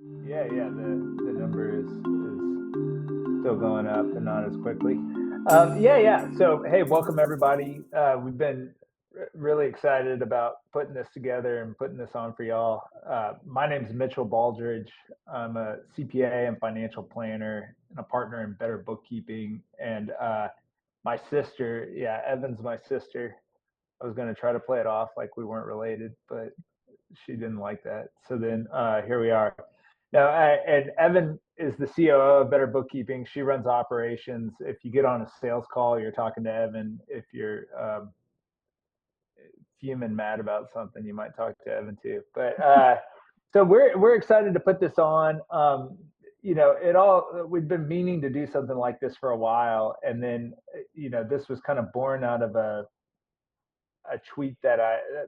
Yeah. The number is still going up, but not as quickly. Yeah. So hey, welcome everybody. We've been really excited about putting this together and putting this on for y'all. My name is Mitchell Baldridge. I'm a CPA and financial planner and a partner in Better Bookkeeping. And my sister, yeah, Evan's my sister. I was going to try to play it off like we weren't related, but she didn't like that. So then here we are. Now, and Evan is the COO of Better Bookkeeping. She runs operations. If you get on a sales call, you're talking to Evan. If you're fuming mad about something, you might talk to Evan too. But so we're excited to put this on. We've been meaning to do something like this for a while, and then this was kind of born out of a tweet that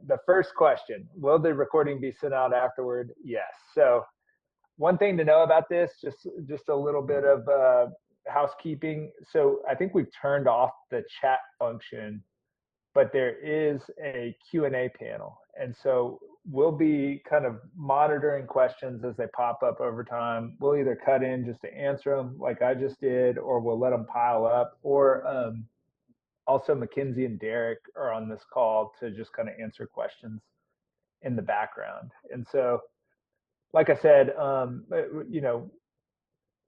the first question, will the recording be sent out afterward? Yes. So one thing to know about this, just a little bit of housekeeping. So I think we've turned off the chat function, but there is a Q&A panel. And so we'll be kind of monitoring questions as they pop up over time. We'll either cut in just to answer them like I just did, or we'll let them pile up, or also, Mackenzie and Derek are on this call to just kind of answer questions in the background. And so, like I said,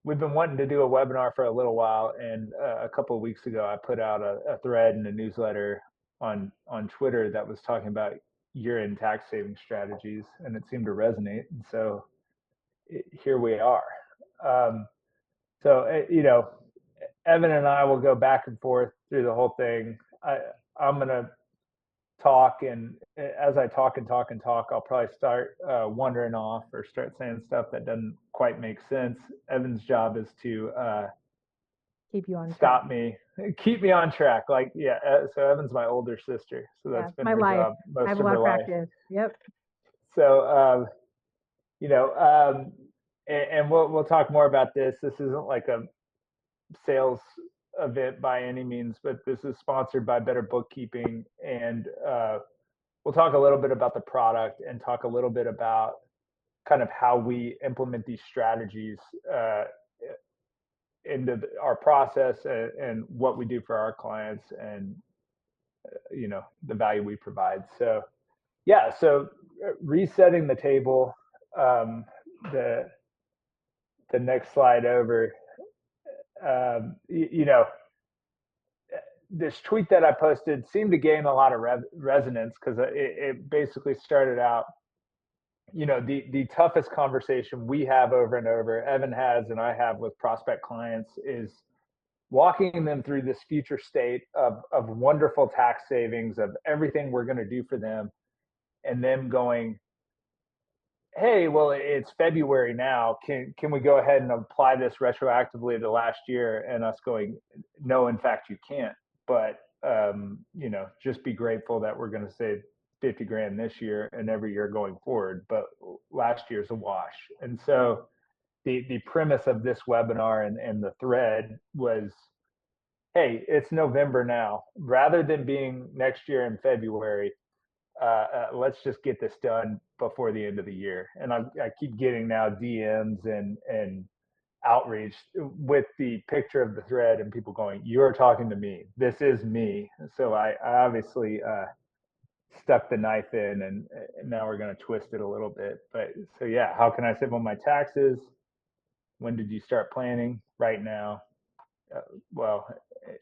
we've been wanting to do a webinar for a little while, and a couple of weeks ago, I put out a thread and a newsletter on Twitter that was talking about year-end tax saving strategies, and it seemed to resonate. And so, here we are. Um, so, Evan and I will go back and forth through the whole thing. I'm gonna talk, and as I talk and talk and talk, I'll probably start wandering off or start saying stuff that doesn't quite make sense. Evan's job is to keep you on stop track. me, keep me on track. Like, yeah. So Evan's my older sister, so Yeah, that's been my her life. job I have most a of lot her of life. practice. Yep. So, you know, um, and we'll talk more about this. This isn't like a sales event by any means, but this is sponsored by Better Bookkeeping, and we'll talk a little bit about the product and talk a little bit about kind of how we implement these strategies into our process, and what we do for our clients, and the value we provide. So yeah, so resetting the table, um, the the next slide over. You know, this tweet that I posted seemed to gain a lot of resonance because it basically started out, the toughest conversation we have over and over, Evan has and I have with prospect clients, is walking them through this future state of wonderful tax savings, of everything we're going to do for them, and them going, hey, well, it's February now. Can we go ahead and apply this retroactively to last year? And us going, no, in fact, you can't. But just be grateful that we're going to save 50 grand this year and every year going forward. But last year's a wash. And so the premise of this webinar and the thread was, hey, it's November now. Rather than being next year in February, let's just get this done before the end of the year. And I keep getting now DMs and outreach with the picture of the thread, and people going, "You're talking to me. This is me." So I obviously stuck the knife in, and now we're going to twist it a little bit. But so yeah, how can I save on my taxes? When did you start planning? Right now. Uh, well,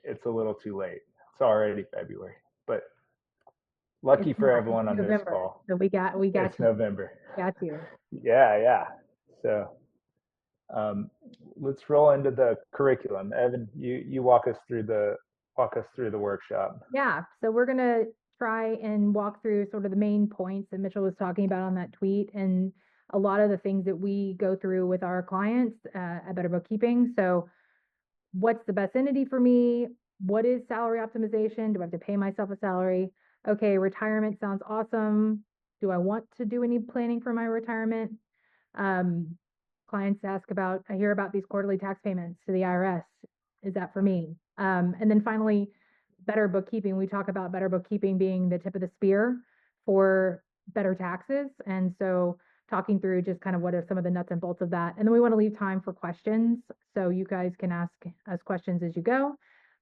it's a little too late. It's already February, but It's lucky for not. It's everyone on this November. call, So we got it's you. November. Got you. Yeah. So um, let's roll into the curriculum. Evan, you walk us through the workshop. Yeah. So we're gonna try and walk through sort of the main points that Mitchell was talking about on that tweet, and a lot of the things that we go through with our clients at Better Bookkeeping. So what's the best entity for me? What is salary optimization? Do I have to pay myself a salary? Okay, retirement sounds awesome. Do I want to do any planning for my retirement? Um, Clients ask about, I hear about these quarterly tax payments to the IRS. Is that for me? And then finally, better bookkeeping. We talk about better bookkeeping being the tip of the spear for better taxes. And so talking through just kind of what are some of the nuts and bolts of that. And then we want to leave time for questions. So you guys can ask us questions as you go.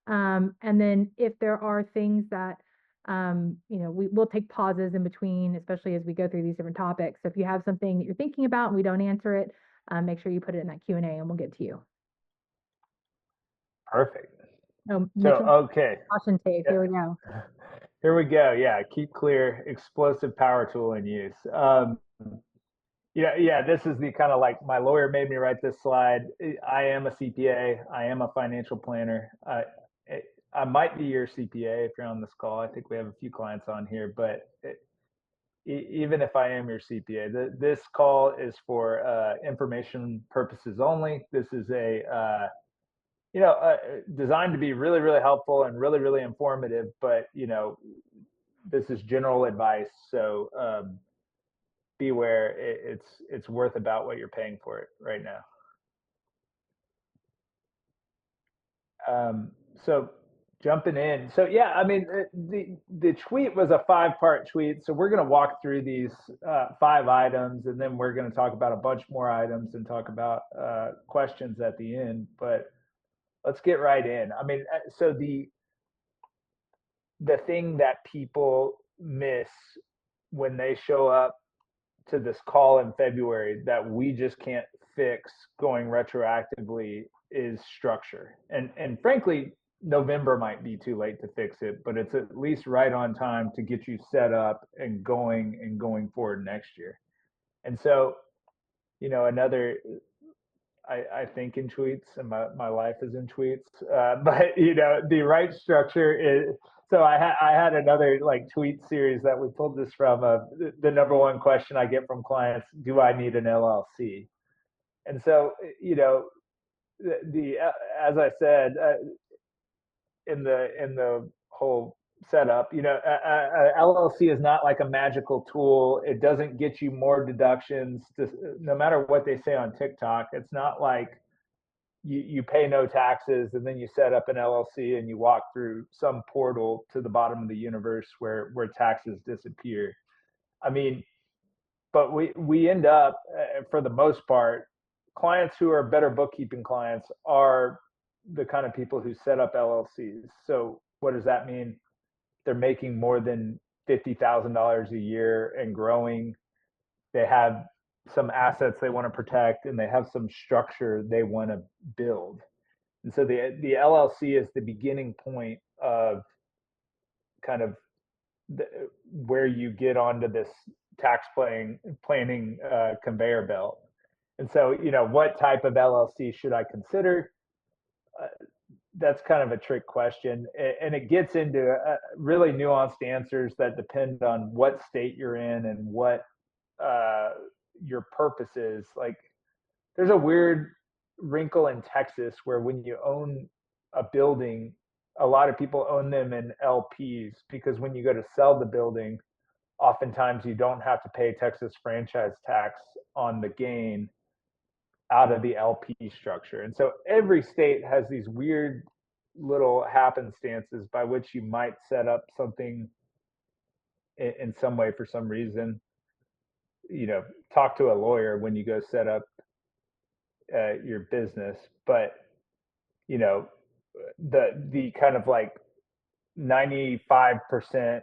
And then if there are things that, we'll take pauses in between, especially as we go through these different topics. So if you have something that you're thinking about and we don't answer it, make sure you put it in that Q&A and we'll get to you. Perfect. Oh, So, Mitchell, okay. caution tape. Here we go. Here we go. Yeah, keep clear, explosive power tool in use. Yeah. This is the kind of like my lawyer made me write this slide. I am a CPA. I am a financial planner. I might be your CPA if you're on this call. I think we have a few clients on here, but even if I am your CPA, this call is for information purposes only. This is designed to be really, really helpful and really, really informative. But this is general advice, so beware. It's worth about what you're paying for it right now. So jumping in. So yeah, I mean the tweet was a 5-part tweet. So we're going to walk through these 5 items, and then we're going to talk about a bunch more items and talk about questions at the end. But let's get right in. I mean, so the thing that people miss when they show up to this call in February that we just can't fix going retroactively is structure. And frankly, November might be too late to fix it, but it's at least right on time to get you set up and going forward next year. And so, another I think in tweets, and my life is in tweets. But the right structure is. So I had another like tweet series that we pulled this from. The number one question I get from clients: do I need an LLC? And so the as I said in the whole setup, LLC is not like a magical tool. It doesn't get you more deductions. No matter what they say on TikTok, it's not like you pay no taxes and then you set up an LLC and you walk through some portal to the bottom of the universe where taxes disappear. I mean, but we end up for the most part, clients who are better bookkeeping clients are the kind of people who set up LLCs. So what does that mean? They're making more than $50,000 a year and growing. They have some assets they want to protect, and they have some structure they want to build. And so the LLC is the beginning point of kind of where you get onto this tax planning conveyor belt. And so, what type of LLC should I consider? Uh, that's kind of a trick question, and it gets into really nuanced answers that depend on what state you're in and what uh, your purpose is. Like, there's a weird wrinkle in Texas where when you own a building, a lot of people own them in LPs because when you go to sell the building, oftentimes you don't have to pay Texas franchise tax on the gain out of the LP structure. And so every state has these weird little happenstances by which you might set up something in some way for some reason. Talk to a lawyer when you go set up your business. But you know, the kind of like 95%,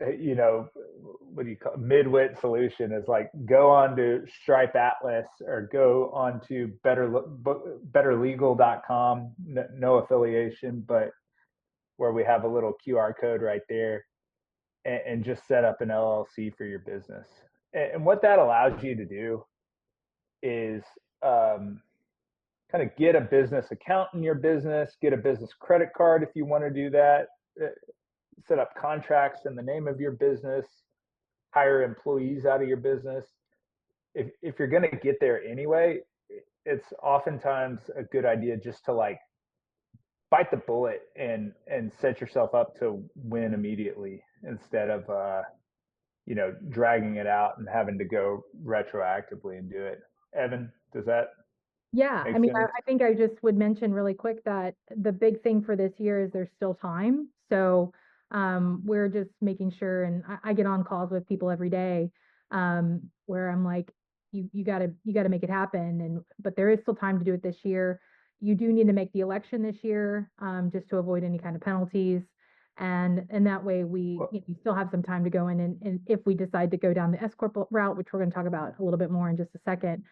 what do you call it, midwit solution is like go on to Stripe Atlas or go on to betterlegal.com, no affiliation, but where we have a little QR code right there, and just set up an LLC for your business. And what that allows you to do is kind of get a business account in your business, get a business credit card if you want to do that, set up contracts in the name of your business, hire employees out of your business. If you're going to get there anyway, it's oftentimes a good idea just to like bite the bullet and set yourself up to win immediately instead of dragging it out and having to go retroactively and do it. Evan, does that Yeah, I make mean, sense? I think I just would mention really quick that the big thing for this year is there's still time. So we're just making sure, and I get on calls with people every day where I'm like, you gotta make it happen. But there is still time to do it this year. You do need to make the election this year, just to avoid any kind of penalties. And that way you still have some time to go in, and if we decide to go down the S corp route, which we're going to talk about a little bit more in just a second,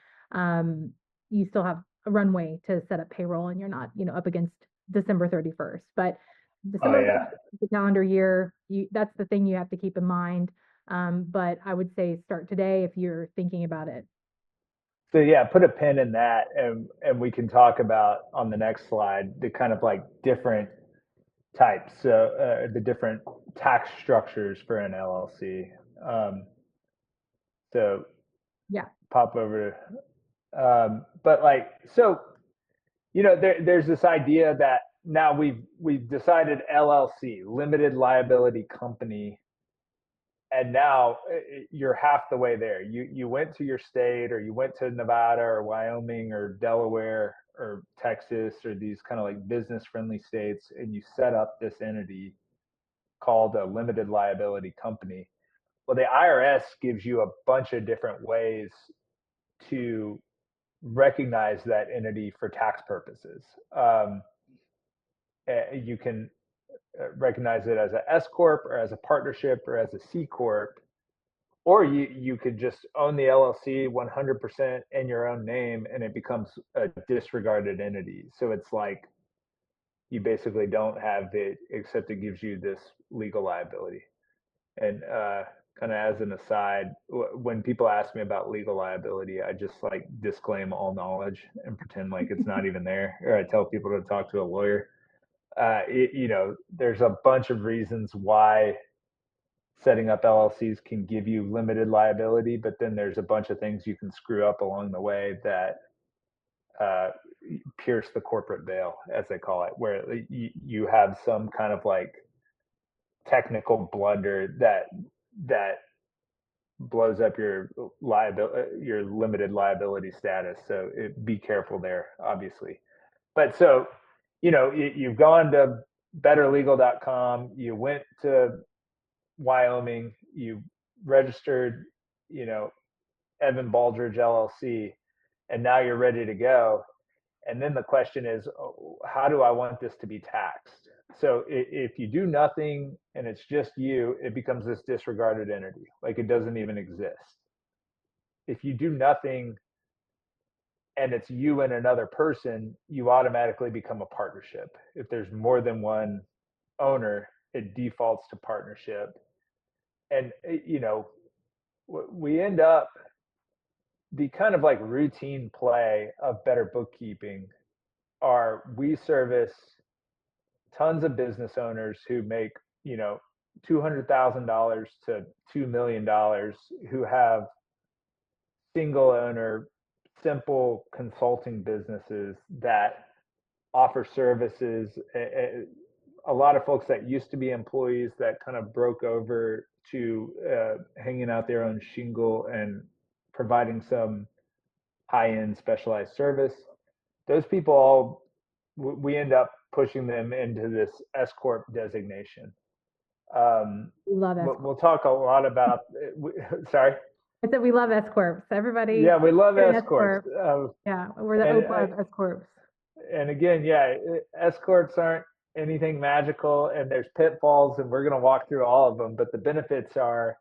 you still have a runway to set up payroll, and you're not, up against December 31st. But Oh December yeah. 31st is the calendar year. That's the thing you have to keep in mind. But I would say start today if you're thinking about it. So yeah, put a pin in that, and we can talk about on the next slide the kind of like different types, so the different tax structures for an LLC. So Yeah. pop over to, but like, so there's this idea that now we've decided LLC, limited liability company, and now you're half the way there. You went to your state, or you went to Nevada or Wyoming or Delaware or Texas or these kind of like business friendly states, and you set up this entity called a limited liability company. Well, the IRS gives you a bunch of different ways to recognize that entity for tax purposes. You can recognize it as an S corp, or as a partnership, or as a C corp, or you could just own the LLC 100% in your own name, and it becomes a disregarded entity. So it's like you basically don't have it, except it gives you this legal liability. And kind of as an aside, when people ask me about legal liability, I just like disclaim all knowledge and pretend like it's not even there, or I tell people to talk to a lawyer. There's a bunch of reasons why setting up LLCs can give you limited liability, but then there's a bunch of things you can screw up along the way that uh, pierce the corporate veil, as they call it, where you have some kind of like technical blunder that blows up your liability, your limited liability status. So be careful there, obviously. But so, you've gone to betterlegal.com, you went to Wyoming, you registered, you know, Evan Baldridge LLC, and now you're ready to go. And then the question is, how do I want this to be taxed? So if you do nothing and it's just you, it becomes this disregarded entity, like it doesn't even exist. If you do nothing and it's you and another person, you automatically become a partnership. If there's more than one owner, it defaults to partnership. And, we end up the kind of like routine play of better bookkeeping are we service tons of business owners who make, $200,000 to $2 million, who have single owner, simple consulting businesses that offer services. A lot of folks that used to be employees that kind of broke over to hanging out their own shingle and providing some high-end specialized service. Those people all, we end up pushing them into this S corp designation. We love S We'll corp. talk a lot about. Sorry. I said we love S corps. Everybody, Yeah, we love get an S S corps. corp. Yeah, we're the And Oprah of S corps. and again, yeah, S corps aren't anything magical, and there's pitfalls, and we're going to walk through all of them. But the benefits are,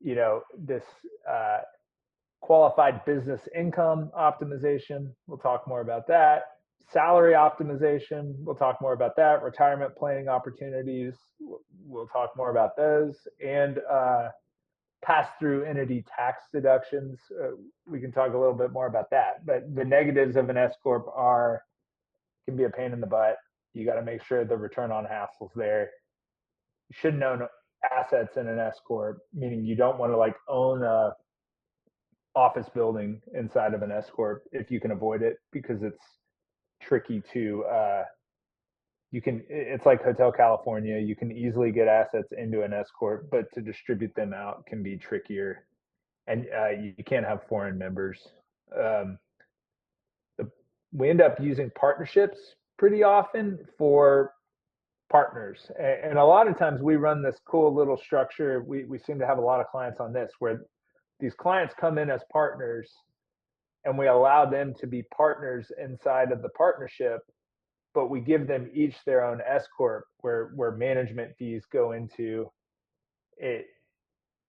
this uh, qualified business income optimization. We'll talk more about that. Salary optimization. We'll talk more about that. Retirement planning opportunities. We'll talk more about those. And pass-through entity tax deductions. We can talk a little bit more about that. But the negatives of an S corp are can be a pain in the butt. You got to make sure the return on hassle's there. You shouldn't own assets in an S corp, meaning you don't want to like own a office building inside of an S corp if you can avoid it, because it's tricky to it's like Hotel California. You can easily get assets into an S corp, but to distribute them out can be trickier, and you can't have foreign members. Um, we end up using partnerships pretty often for partners, and a lot of times we run this cool little structure. We seem to have a lot of clients on this, where these clients come in as partners, and we allow them to be partners inside of the partnership, but we give them each their own S corp where management fees go into it.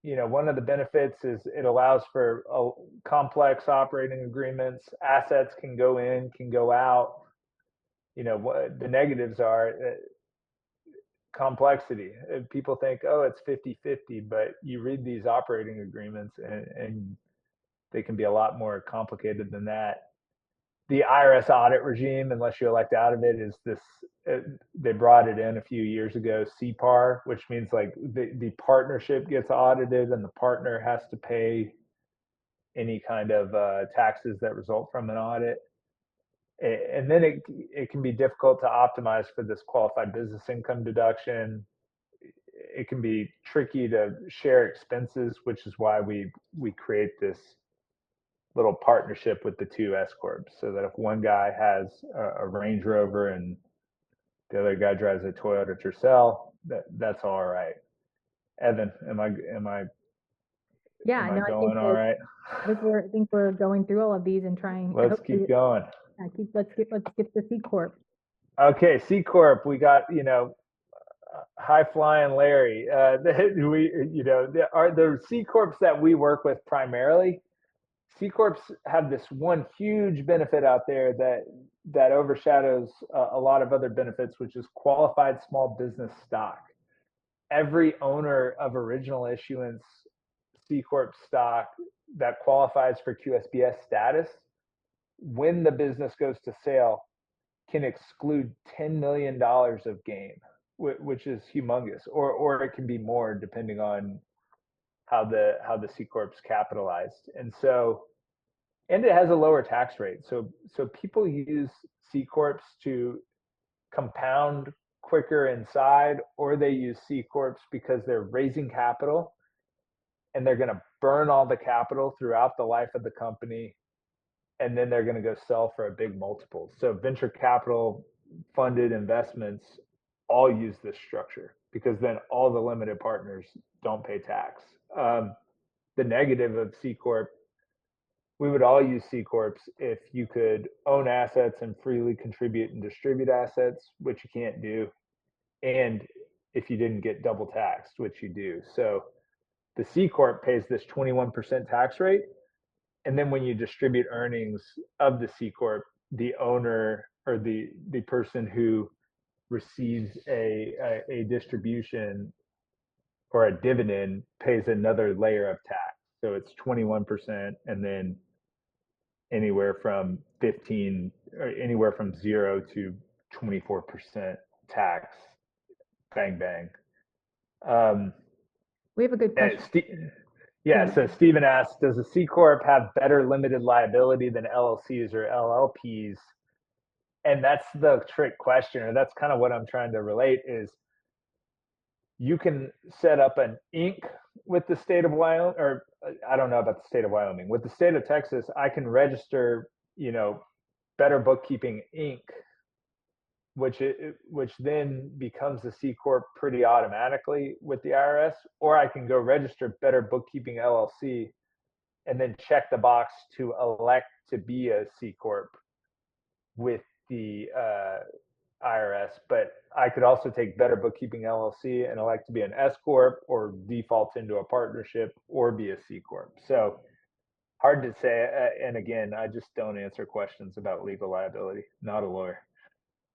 One of the benefits is it allows for complex operating agreements. Assets can go in, can go out. What the negatives are, complexity. People think, oh, it's 50-50, but you read these operating agreements and they can be a lot more complicated than that. The IRS audit regime, unless you elect out of it, is this. They brought it in a few years ago, CPAR, which means like the partnership gets audited and the partner has to pay any kind of taxes that result from an audit. And then it can be difficult to optimize for this qualified business income deduction. It can be tricky to share expenses, which is why we create this little partnership with the two S corps, so that if one guy has a Range Rover and the other guy drives a Toyota Tercel, that's all right. Evan, Yeah, am I no, I think going all that right? I think we're going through all of these and trying, Let's hopefully, keep going. let's get the C corp. Okay, C corp. We got high flying Larry. We there are the C corps that we work with primarily. C corps have this one huge benefit out there that overshadows a lot of other benefits, which is qualified small business stock. Every owner of original issuance C corp stock that qualifies for QSBS status, when the business goes to sale, can exclude $10 million of gain, which is humongous, or it can be more depending on how the C corp's capitalized, and it has a lower tax rate. So people use C corps to compound quicker inside, or they use C corps because they're raising capital and they're going to burn all the capital throughout the life of the company, and then they're going to go sell for a big multiple. So venture capital funded investments all use this structure because then all the limited partners don't pay tax. The negative of C corp, we would all use C corps if you could own assets and freely contribute and distribute assets, which you can't do, and if you didn't get double taxed, which you do. So the C corp pays this 21% tax rate, and then when you distribute earnings of the C corp, the owner or the person who receives a distribution or a dividend pays another layer of tax. So it's 21%, and then anywhere from 15 or anywhere from 0 to 24% tax. Bang bang. Um, We have a good question. yeah, Go. so Stephen asks, does a C corp have better limited liability than LLCs or LLPs? And that's the trick question, or that's kind of what I'm trying to relate is you can set up an Inc. with the state of Wyoming, or I don't know about the state of Wyoming. With the state of Texas, I can register, Better Bookkeeping Inc., which then becomes a C corp pretty automatically with the IRS, or I can go register Better Bookkeeping LLC and then check the box to elect to be a C corp with the IRS. But I could also take Better Bookkeeping LLC and elect to be an S corp, or default into a partnership, or be a C corp. So hard to say. And again, I just don't answer questions about legal liability. Not a lawyer.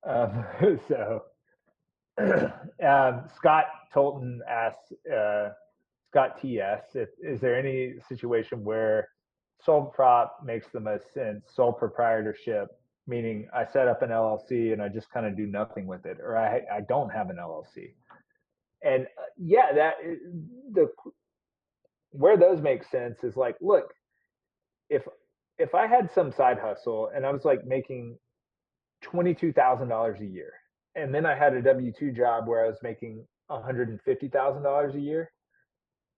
Um, so Scott Tolton asks, Scott TS, is there any situation where sole prop makes the most sense, sole proprietorship, meaning I set up an LLC and I just kind of do nothing with it, or I don't have an LLC? And yeah, the where those make sense is like, look, if I had some side hustle and I was like making $22,000 a year, and then I had a W-2 job where I was making $150,000 a year,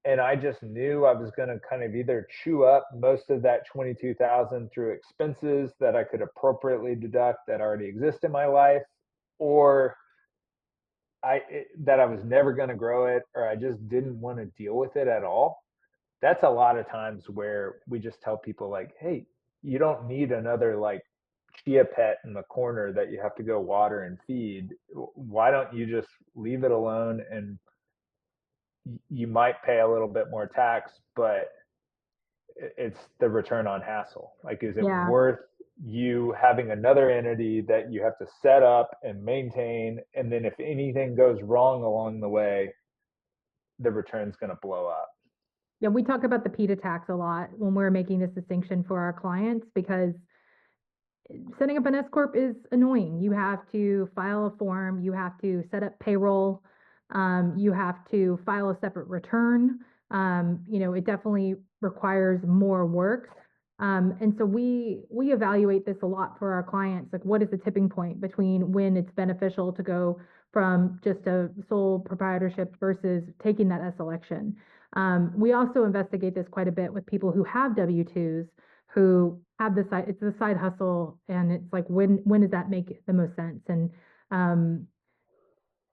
and I just knew I was going to kind of either chew up most of that 22,000 through expenses that I could appropriately deduct that already exist in my life, or that I was never going to grow it, or I just didn't want to deal with it at all. that's a lot of times where we just tell people like, hey, you don't need another like chia pet in the corner that you have to go water and feed. Why don't you just leave it alone, and you might pay a little bit more tax, but it's the return on hassle. Like, is it Yeah. worth you having another entity that you have to set up and maintain? And then if anything goes wrong along the way, the return's going to blow up. Yeah, we talk about the PETA tax a lot when we're making this distinction for our clients because setting up an S corp is annoying. You have to file a form, you have to set up payroll, you have to file a separate return. It definitely requires more work. And so we evaluate this a lot for our clients. Like, what is the tipping point between when it's beneficial to go from just a sole proprietorship versus taking that S election? We also investigate this quite a bit with people who have W-2s who have the side, it's a side hustle, and it's like, when does that make the most sense? And um,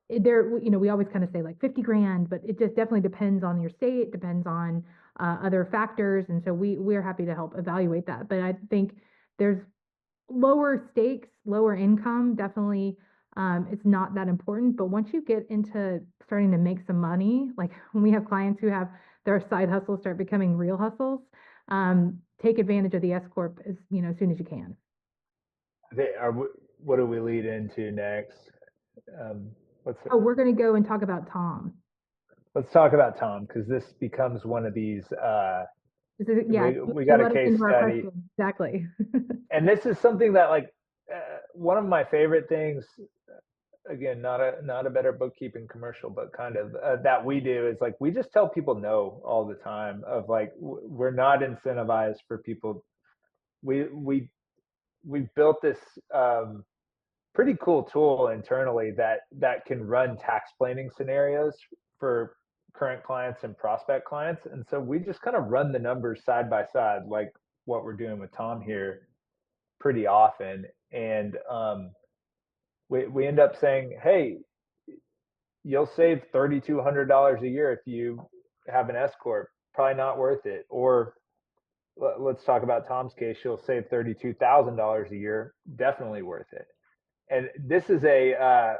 we always kind of say like 50 grand, but it just definitely depends on your state, depends on other factors. And so we're happy to help evaluate that. But I think there's lower stakes, lower income, definitely it's not that important. But once you get into starting to make some money, like when we have clients who have their side hustles start becoming real hustles, take advantage of the S corp as soon as you can. They are. What do we lead into next? Um, let's Oh, we're going to go and talk about Tom. let's talk about Tom, because this becomes one of these. Yeah, We you got a led us case into our study, question. Exactly. and this is something that like one of my favorite things. Again, not a better bookkeeping commercial, but kind of that we do is like we just tell people no all the time. Of like we're not incentivized for people. We built this pretty cool tool internally that can run tax planning scenarios for current clients and prospect clients, and so we just kind of run the numbers side by side, like what we're doing with Tom here, pretty often, and we end up saying, hey, you'll save $3,200 a year if you have an S corp. Probably not worth it. Or let's talk about Tom's case. You'll save $32,000 a year. Definitely worth it. And this is a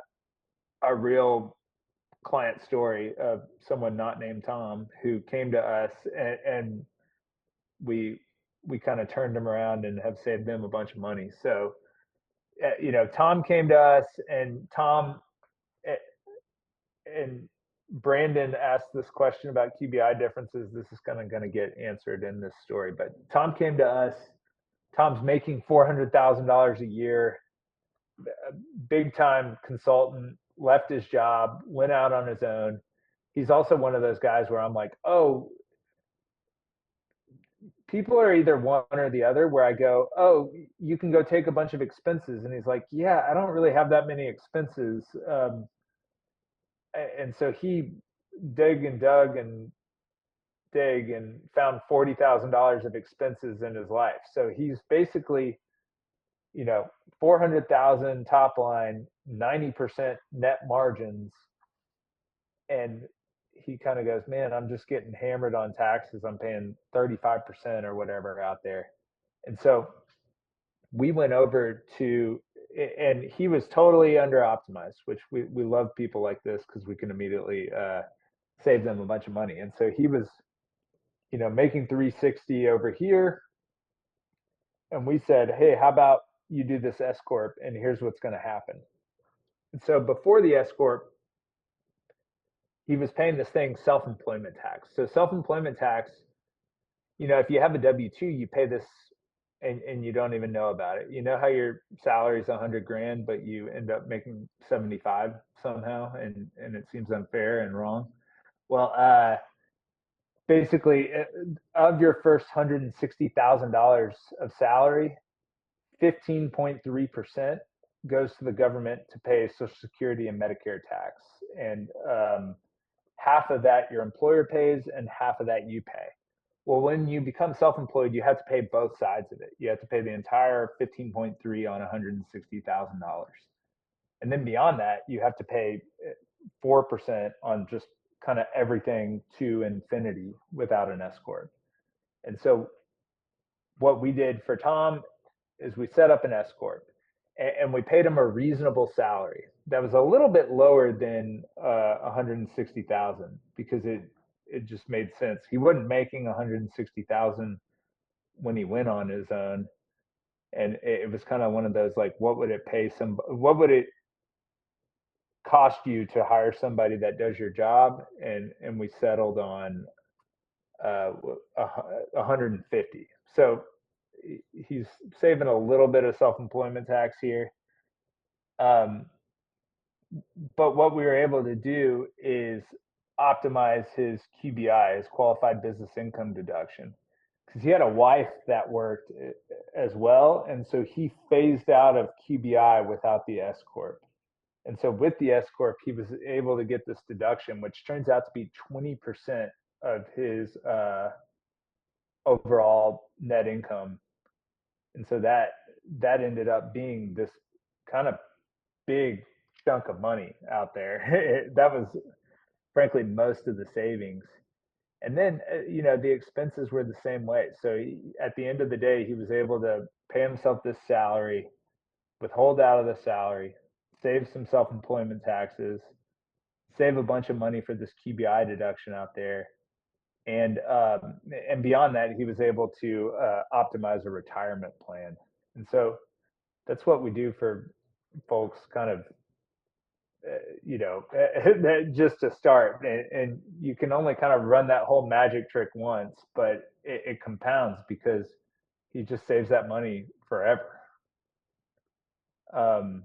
real client story of someone not named Tom who came to us, and we we kind of turned him around and have saved them a bunch of money. So Tom came to us, and Tom eh, and Brandon asked this question about QBI differences. This is kind of going to get answered in this story, but Tom came to us. Tom's making $400,000 a year, big time consultant, left his job, went out on his own. He's also one of those guys where I'm like, oh, people are either one or the other, where I go, oh, you can go take a bunch of expenses. And he's like, yeah, I don't really have that many expenses. And so he dig and dug and dig and found $40,000 of expenses in his life. So he's basically, 400,000 top line, 90% net margins. And he kind of goes, man, I'm just getting hammered on taxes. I'm paying 35% or whatever out there. And so we went over to, and he was totally under optimized, which we love people like this because we can immediately save them a bunch of money. And so he was, making 360 over here. And we said, hey, how about you do this S Corp, and here's what's going to happen. And so before the S Corp, he was paying this thing self employment tax. So self employment tax, if you have a W 2, you pay this, and you don't even know about it. You know how your salary is 100 grand, but you end up making 75 somehow, and it seems unfair and wrong. Well, basically, of your first $160,000 of salary, 15.3% goes to the government to pay Social Security and Medicare tax, and half of that your employer pays, and half of that you pay. Well, when you become self-employed, you have to pay both sides of it. You have to pay the entire 15.3 on $160,000, and then beyond that, you have to pay 4% on just kind of everything to infinity without an S corp. And so what we did for Tom is we set up an S corp, and we paid him a reasonable salary that was a little bit lower than 160,000 because it just made sense. He wasn't making 160,000 when he went on his own, and it was kind of one of those like, what would it pay some? What would it cost you to hire somebody that does your job? And we settled on 150. So he's saving a little bit of self-employment tax here. Um, but what we were able to do is optimize his QBI, his qualified business income deduction, because he had a wife that worked as well, and so he phased out of QBI without the S corp. And so with the S corp, he was able to get this deduction, which turns out to be 20% of his overall net income. And so that ended up being this kind of big chunk of money out there. That was frankly most of the savings. And then the expenses were the same way. So at the end of the day, he was able to pay himself this salary, withhold out of the salary, save some self-employment taxes, save a bunch of money for this QBI deduction out there, and beyond that, he was able to optimize a retirement plan. And so that's what we do for folks, kind of, just to start. And you can only kind of run that whole magic trick once, but it compounds because he just saves that money forever. Um,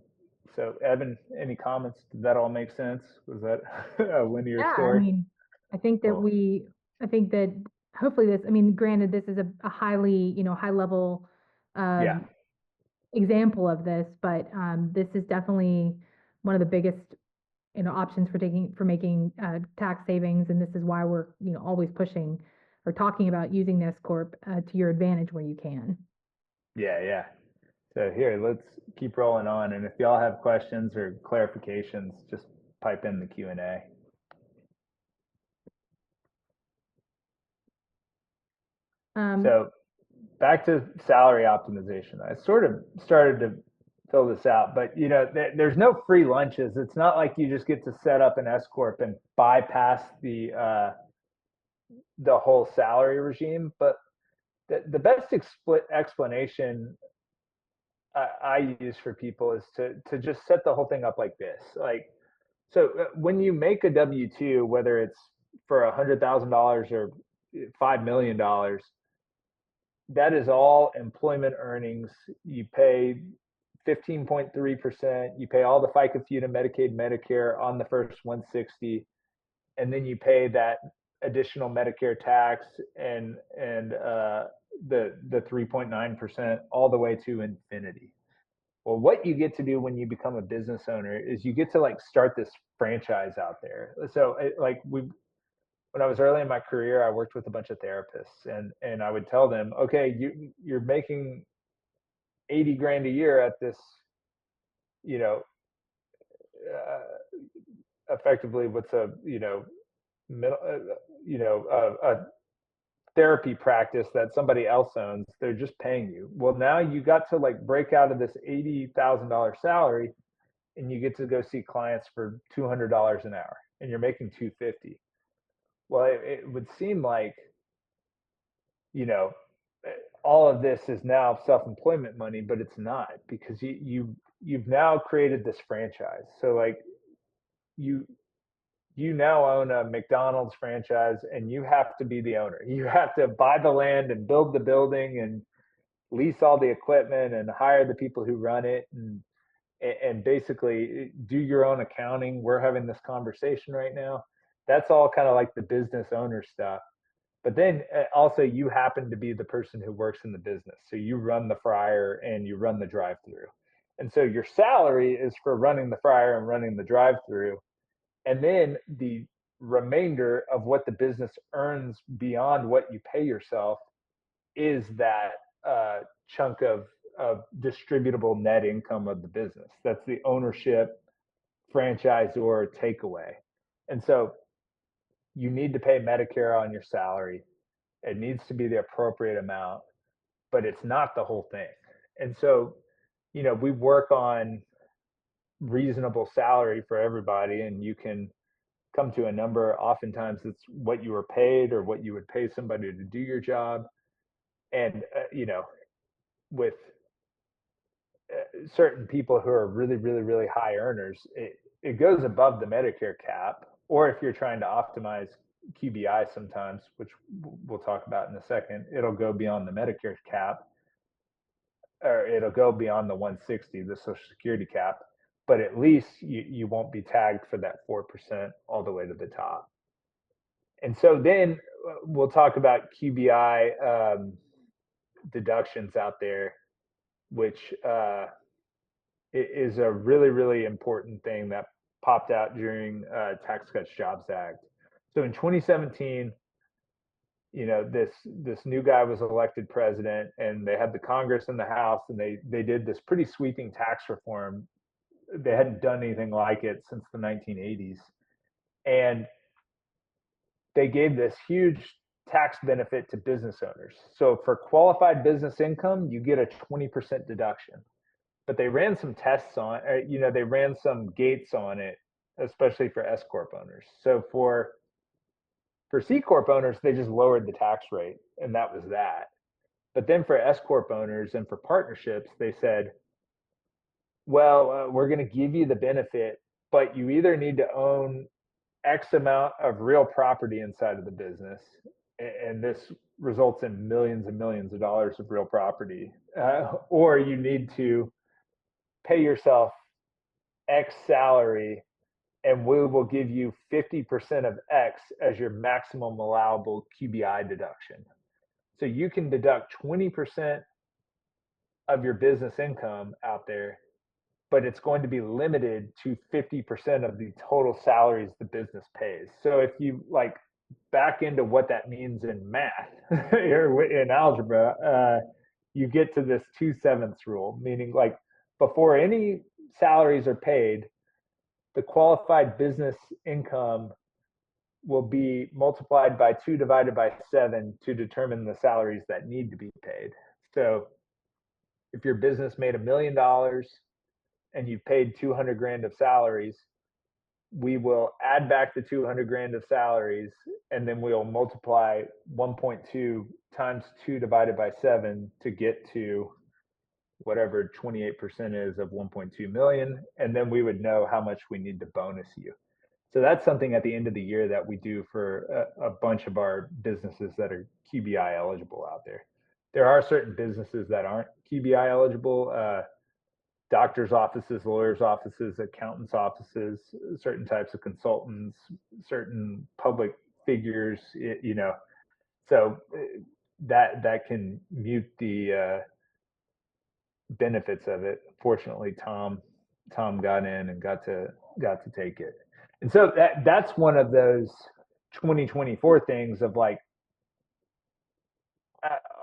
so, Evan, any comments? Did that all make sense? Was that a linear Yeah, I story? mean, I think that Cool. we, I think that hopefully this, I mean, granted, this is a highly, high level Yeah. example of this, but this is definitely one of the biggest, options for making tax savings, and this is why we're, always pushing or talking about using this corp to your advantage where you can. Yeah. Yeah. So here, let's keep rolling on. And if y'all have questions or clarifications, just pipe in the Q&A. Um, So back to salary optimization. I sort of started to fill this out, but there's no free lunches. It's not like you just get to set up an S corp and bypass the whole salary regime. But the best explanation I use for people is to just set the whole thing up like this. Like, so when you make a W-2, whether it's for $100,000 or $5 million, that is all employment earnings. You pay 15.3%. You pay all the FICA, FUTA, Medicaid, Medicare on the first 160, and then you pay that additional Medicare tax and the 3.9% all the way to infinity. Well, what you get to do when you become a business owner is you get to like start this franchise out there. So like when I was early in my career, I worked with a bunch of therapists, and I would tell them, okay, you're making 80 grand a year at this, you know, effectively what's a middle, a therapy practice that somebody else owns. They're just paying you. Well, now you got to like break out of this $80,000 salary, and you get to go see clients for $200 an hour, and you're making 250. Well, it would seem like, you know, all of this is now self-employment money, but it's not, because you've now created this franchise. So like you you now own a McDonald's franchise, and you have to be the owner. You have to buy the land and build the building and lease all the equipment and hire the people who run it, and basically do your own accounting. We're having this conversation right now. That's all kind of like the business owner stuff. But then also, you happen to be the person who works in the business. So you run the fryer and you run the drive through. And so your salary is for running the fryer and running the drive through. And then the remainder of what the business earns beyond what you pay yourself is that chunk of distributable net income of the business. That's the ownership, franchise, or takeaway. And so you need to pay Medicare on your salary. It needs to be the appropriate amount, but it's not the whole thing. And so, we work on reasonable salary for everybody, and you can come to a number. Oftentimes it's what you were paid or what you would pay somebody to do your job. And, with certain people who are really, really, really high earners, it goes above the Medicare cap. Or if you're trying to optimize QBI sometimes, which we'll talk about in a second, it'll go beyond the Medicare cap, or it'll go beyond the 160, the Social Security cap. But at least you won't be tagged for that 4% all the way to the top. And so then we'll talk about QBI deductions out there, which is a really, really important thing that popped out during Tax Cuts Jobs Act. So in 2017, this new guy was elected president, and they had the Congress and the House, and they did this pretty sweeping tax reform. They hadn't done anything like it since the 1980s, and they gave this huge tax benefit to business owners. So for qualified business income, you get a 20% deduction. But they ran some tests on, they ran some gates on it, especially for S corp owners. So for C corp owners, they just lowered the tax rate, and that was that. But then for S corp owners and for partnerships, they said, well, we're going to give you the benefit, but you either need to own X amount of real property inside of the business, and this results in millions and millions of dollars of real property, or you need to pay yourself X salary, and we will give you 50% of X as your maximum allowable QBI deduction. So you can deduct 20% of your business income out there, but it's going to be limited to 50% of the total salaries the business pays. So if you back into what that means in math or in algebra, you get to this 2/7 rule, meaning before any salaries are paid, the qualified business income will be multiplied by 2 divided by 7 to determine the salaries that need to be paid. So if your business made $1,000,000 and you paid 200 grand of salaries, we will add back the 200 grand of salaries, and then we'll multiply 1.2 times 2 divided by 7 to get to whatever 28% is of 1.2 million. And then we would know how much we need to bonus you. So that's something at the end of the year that we do for a bunch of our businesses that are QBI eligible out there. There are certain businesses that aren't QBI eligible. Doctors' offices, lawyers' offices, accountants' offices, certain types of consultants, certain public figures, so that can mute the benefits of it. Fortunately, Tom got in and got to take it. And so that's one of those 2024 things of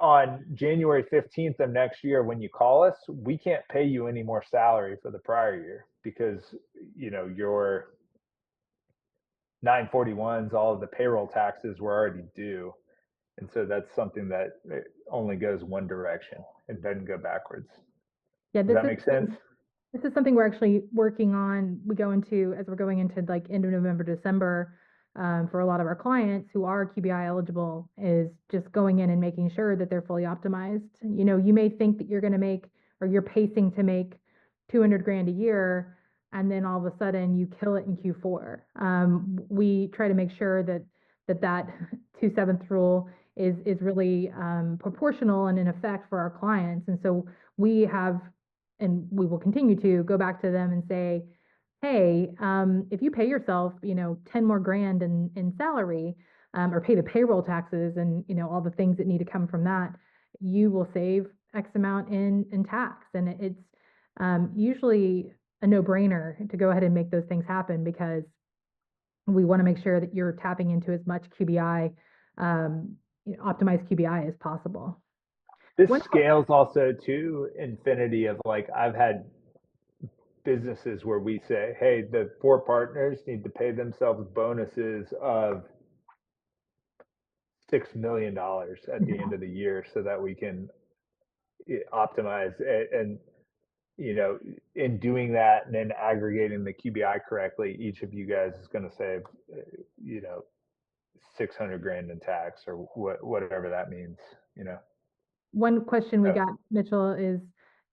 on January 15th of next year, when you call us, we can't pay you any more salary for the prior year because, your 941s, all of the payroll taxes were already due. And so that's something that only goes one direction. It doesn't go backwards. Yeah, Does that make sense? This is something we're actually working on. As we're going into end of November, December, for a lot of our clients who are QBI eligible, is just going in and making sure that they're fully optimized. You may think that you're going to make, or you're pacing to make 200 grand a year, and then all of a sudden you kill it in Q4. We try to make sure that 2/7 rule is really proportional and in effect for our clients. And so we have, and we will continue to go back to them and say, hey, if you pay yourself, 10 more grand in salary, or pay the payroll taxes and, all the things that need to come from that, you will save X amount in tax. And it's usually a no-brainer to go ahead and make those things happen, because we want to make sure that you're tapping into as much QBI, optimized QBI as possible. This scales also to infinity of I've had businesses where we say, hey, the 4 partners need to pay themselves bonuses of $6 million at the end of the year so that we can optimize and in doing that and then aggregating the QBI correctly, each of you guys is going to save, you know, 600 grand in tax or whatever that means, you know. One question we So, got, Mitchell,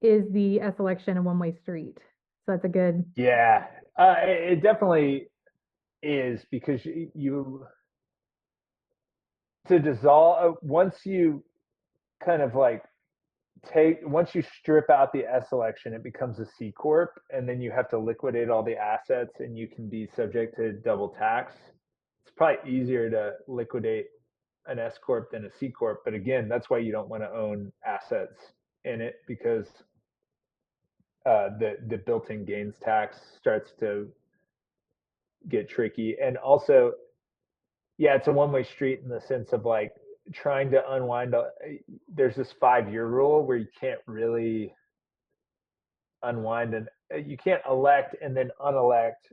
is the S election a one-way street? So that's a good, yeah, it definitely is because you to dissolve once you kind of like once you strip out the S election, it becomes a C corp, and then you have to liquidate all the assets, and you can be subject to double tax. It's probably easier to liquidate an S corp than a C corp, but again, that's why you don't want to own assets in it because the built-in gains tax starts to get tricky, and also, yeah, it's a one-way street in the sense of like trying to unwind. There's this 5 year rule where you can't really unwind and you can't elect and then unelect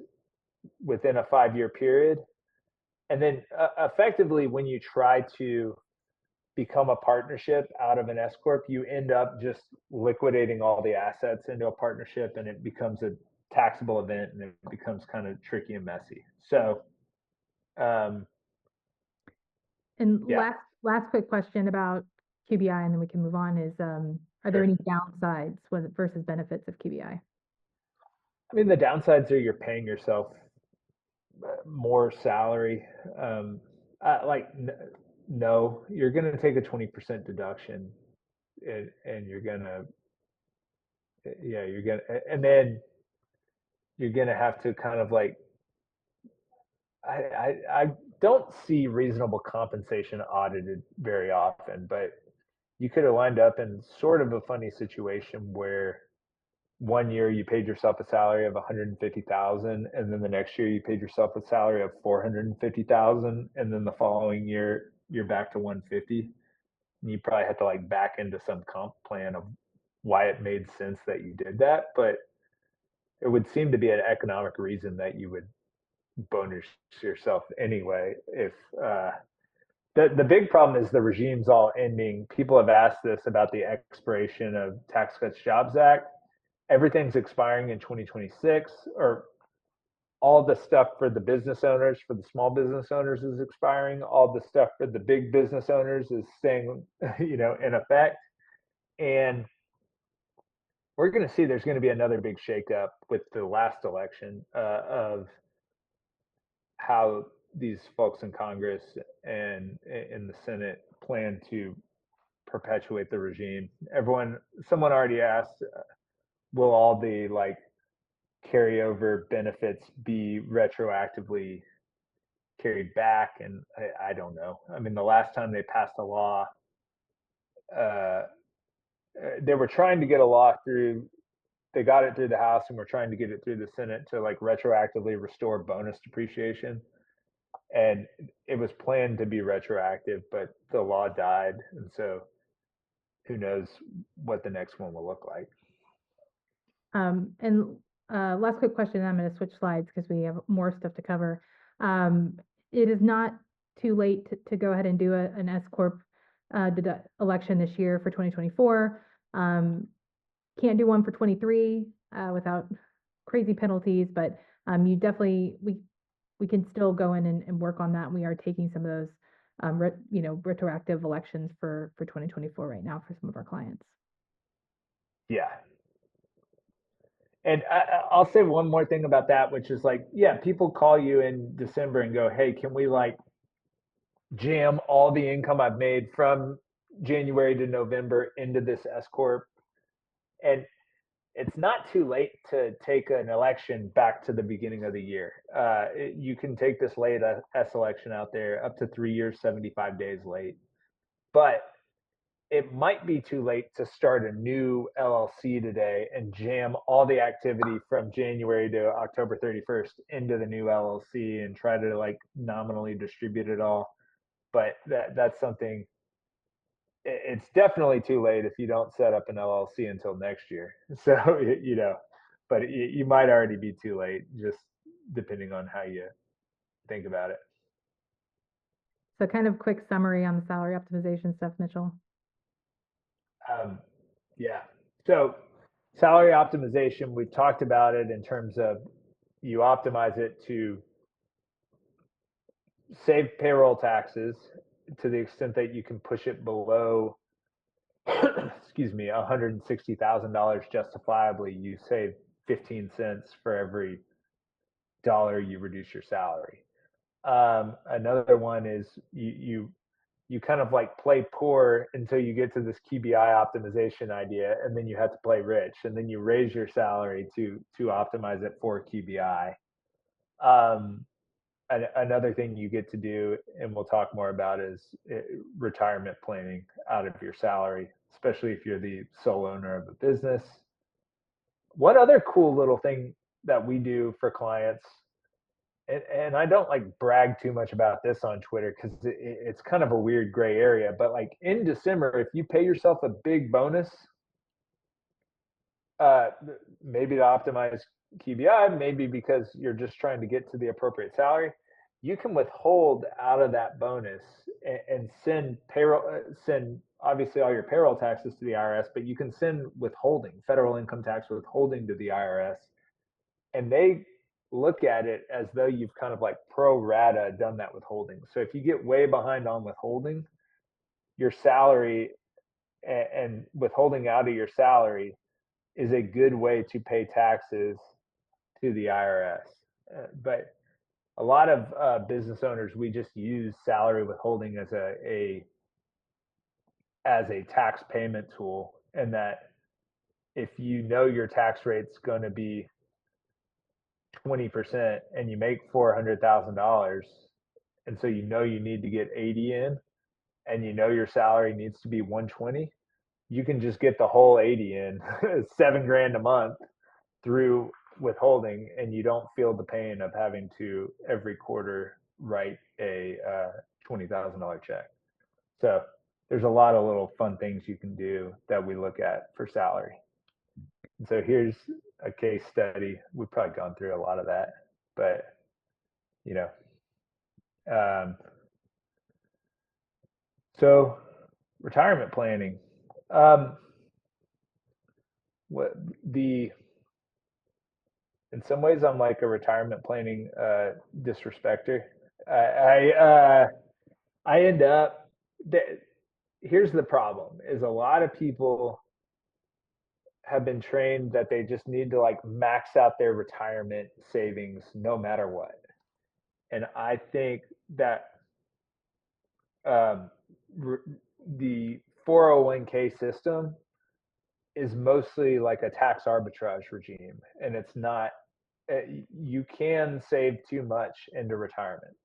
within a 5 year period. And then effectively, when you try to become a partnership out of an S corp, you end up just liquidating all the assets into a partnership, and it becomes a taxable event, and it becomes kind of tricky and messy. So, um, and yeah, last quick question about QBI, and then we can move on, is, are there sure. any downsides versus benefits of QBI? I mean, the downsides are you're paying yourself more salary. Um, like, no, you're going to take a 20% deduction, and you're going to, yeah, you're going to, and then you're going to have to kind of like, I don't see reasonable compensation audited very often, but you could have lined up in sort of a funny situation where one year you paid yourself a salary of 150,000, and then the next year you paid yourself a salary of 450,000, and then the following year you're back to 150. And you probably have to like back into some comp plan of why it made sense that you did that, but it would seem to be an economic reason that you would bonus yourself anyway. If the big problem is the regime's all ending. People have asked this about the expiration of Tax Cuts Jobs Act. Everything's expiring in 2026, or all the stuff for the business owners, for the small business owners, is expiring. All the stuff for the big business owners is staying, in effect. And we're going to see there's going to be another big shakeup with the last election of how these folks in Congress and in the Senate plan to perpetuate the regime. Someone already asked, will all the like carryover benefits be retroactively carried back? And I don't know. I mean, the last time they passed a law, uh, they were trying to get a law through. They got it through the House, and we're trying to get it through the Senate to like retroactively restore bonus depreciation. And it was planned to be retroactive, but the law died, and so who knows what the next one will look like. And last quick question, I'm going to switch slides because we have more stuff to cover. It is not too late to go ahead and do an S Corp election this year for 2024. Can't do one for 23 without crazy penalties, but you definitely, we can still go in and work on that. We are taking some of those, retroactive elections for 2024 right now for some of our clients. Yeah. And I'll say one more thing about that, which is like, yeah, people call you in December and go, hey, can we like jam all the income I've made from January to November into this S Corp? And it's not too late to take an election back to the beginning of the year. You can take this late S election out there up to 3 years, 75 days late. But it might be too late to start a new LLC today and jam all the activity from January to October 31st into the new LLC and try to like nominally distribute it all. But that's something. It's definitely too late if you don't set up an LLC until next year. So but you might already be too late, just depending on how you think about it. So kind of quick summary on the salary optimization stuff, Mitchell. Um, yeah. So salary optimization, we've talked about it in terms of you optimize it to save payroll taxes to the extent that you can push it below, excuse me, $160,000 justifiably. You save 15 cents for every dollar you reduce your salary. Another one is you kind of like play poor until you get to this QBI optimization idea, and then you have to play rich, and then you raise your salary to optimize it for QBI. Um, Another thing you get to do, and we'll talk more about, is retirement planning out of your salary, especially if you're the sole owner of a business. One other cool little thing that we do for clients, and I don't like brag too much about this on Twitter because it's kind of a weird gray area, but like in December, if you pay yourself a big bonus, uh, maybe to optimize QBI, maybe because you're just trying to get to the appropriate salary, you can withhold out of that bonus and send payroll, send obviously all your payroll taxes to the IRS, but you can send withholding, federal income tax withholding to the IRS, and they look at it as though you've kind of like pro rata done that withholding. So if you get way behind on withholding, your salary and withholding out of your salary is a good way to pay taxes to the IRS. But a lot of business owners, we just use salary withholding as a tax payment tool, and that if you know your tax rate's going to be 20% and you make $400,000, and so you know you need to get 80 in, and you know your salary needs to be 120, you can just get the whole 80 in, 7 grand a month through withholding, and you don't feel the pain of having to every quarter write a $20,000 check. So there's a lot of little fun things you can do that we look at for salary. And so here's a case study. We've probably gone through a lot of that, but you know, um, so retirement planning. Um, what the In some ways I'm like a retirement planning disrespecter. I I end up here's the problem is a lot of people have been trained that they just need to like max out their retirement savings no matter what. And I think that um, the 401k system is mostly like a tax arbitrage regime, and it's not. You can save too much into retirement.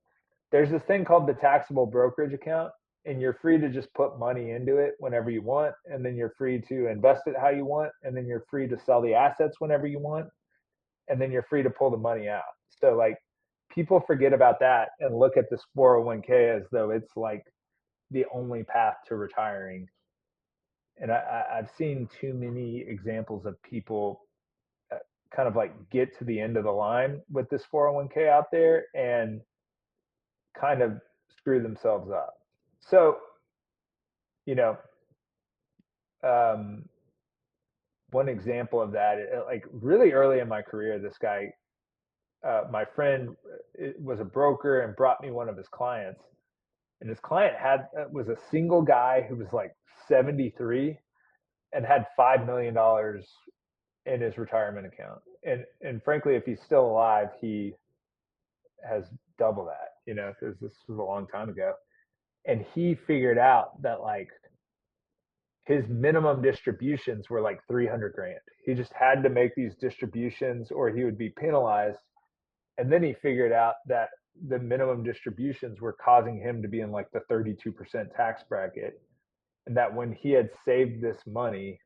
There's this thing called the taxable brokerage account, and you're free to just put money into it whenever you want, and then you're free to invest it how you want, and then you're free to sell the assets whenever you want, and then you're free to pull the money out. So like people forget about that and look at this 401k as though it's like the only path to retiring. And I've seen too many examples of people kind of like get to the end of the line with this 401k out there and kind of screw themselves up. So, you know, um, one example of that, like really early in my career, this guy, my friend, was a broker and brought me one of his clients. And his client was a single guy who was like 73 and had $5 million in his retirement account. And frankly, if he's still alive, he has double that, because this was a long time ago. And he figured out that like his minimum distributions were like 300 grand. He just had to make these distributions or he would be penalized. And then he figured out that the minimum distributions were causing him to be in like the 32% tax bracket. And that when he had saved this money,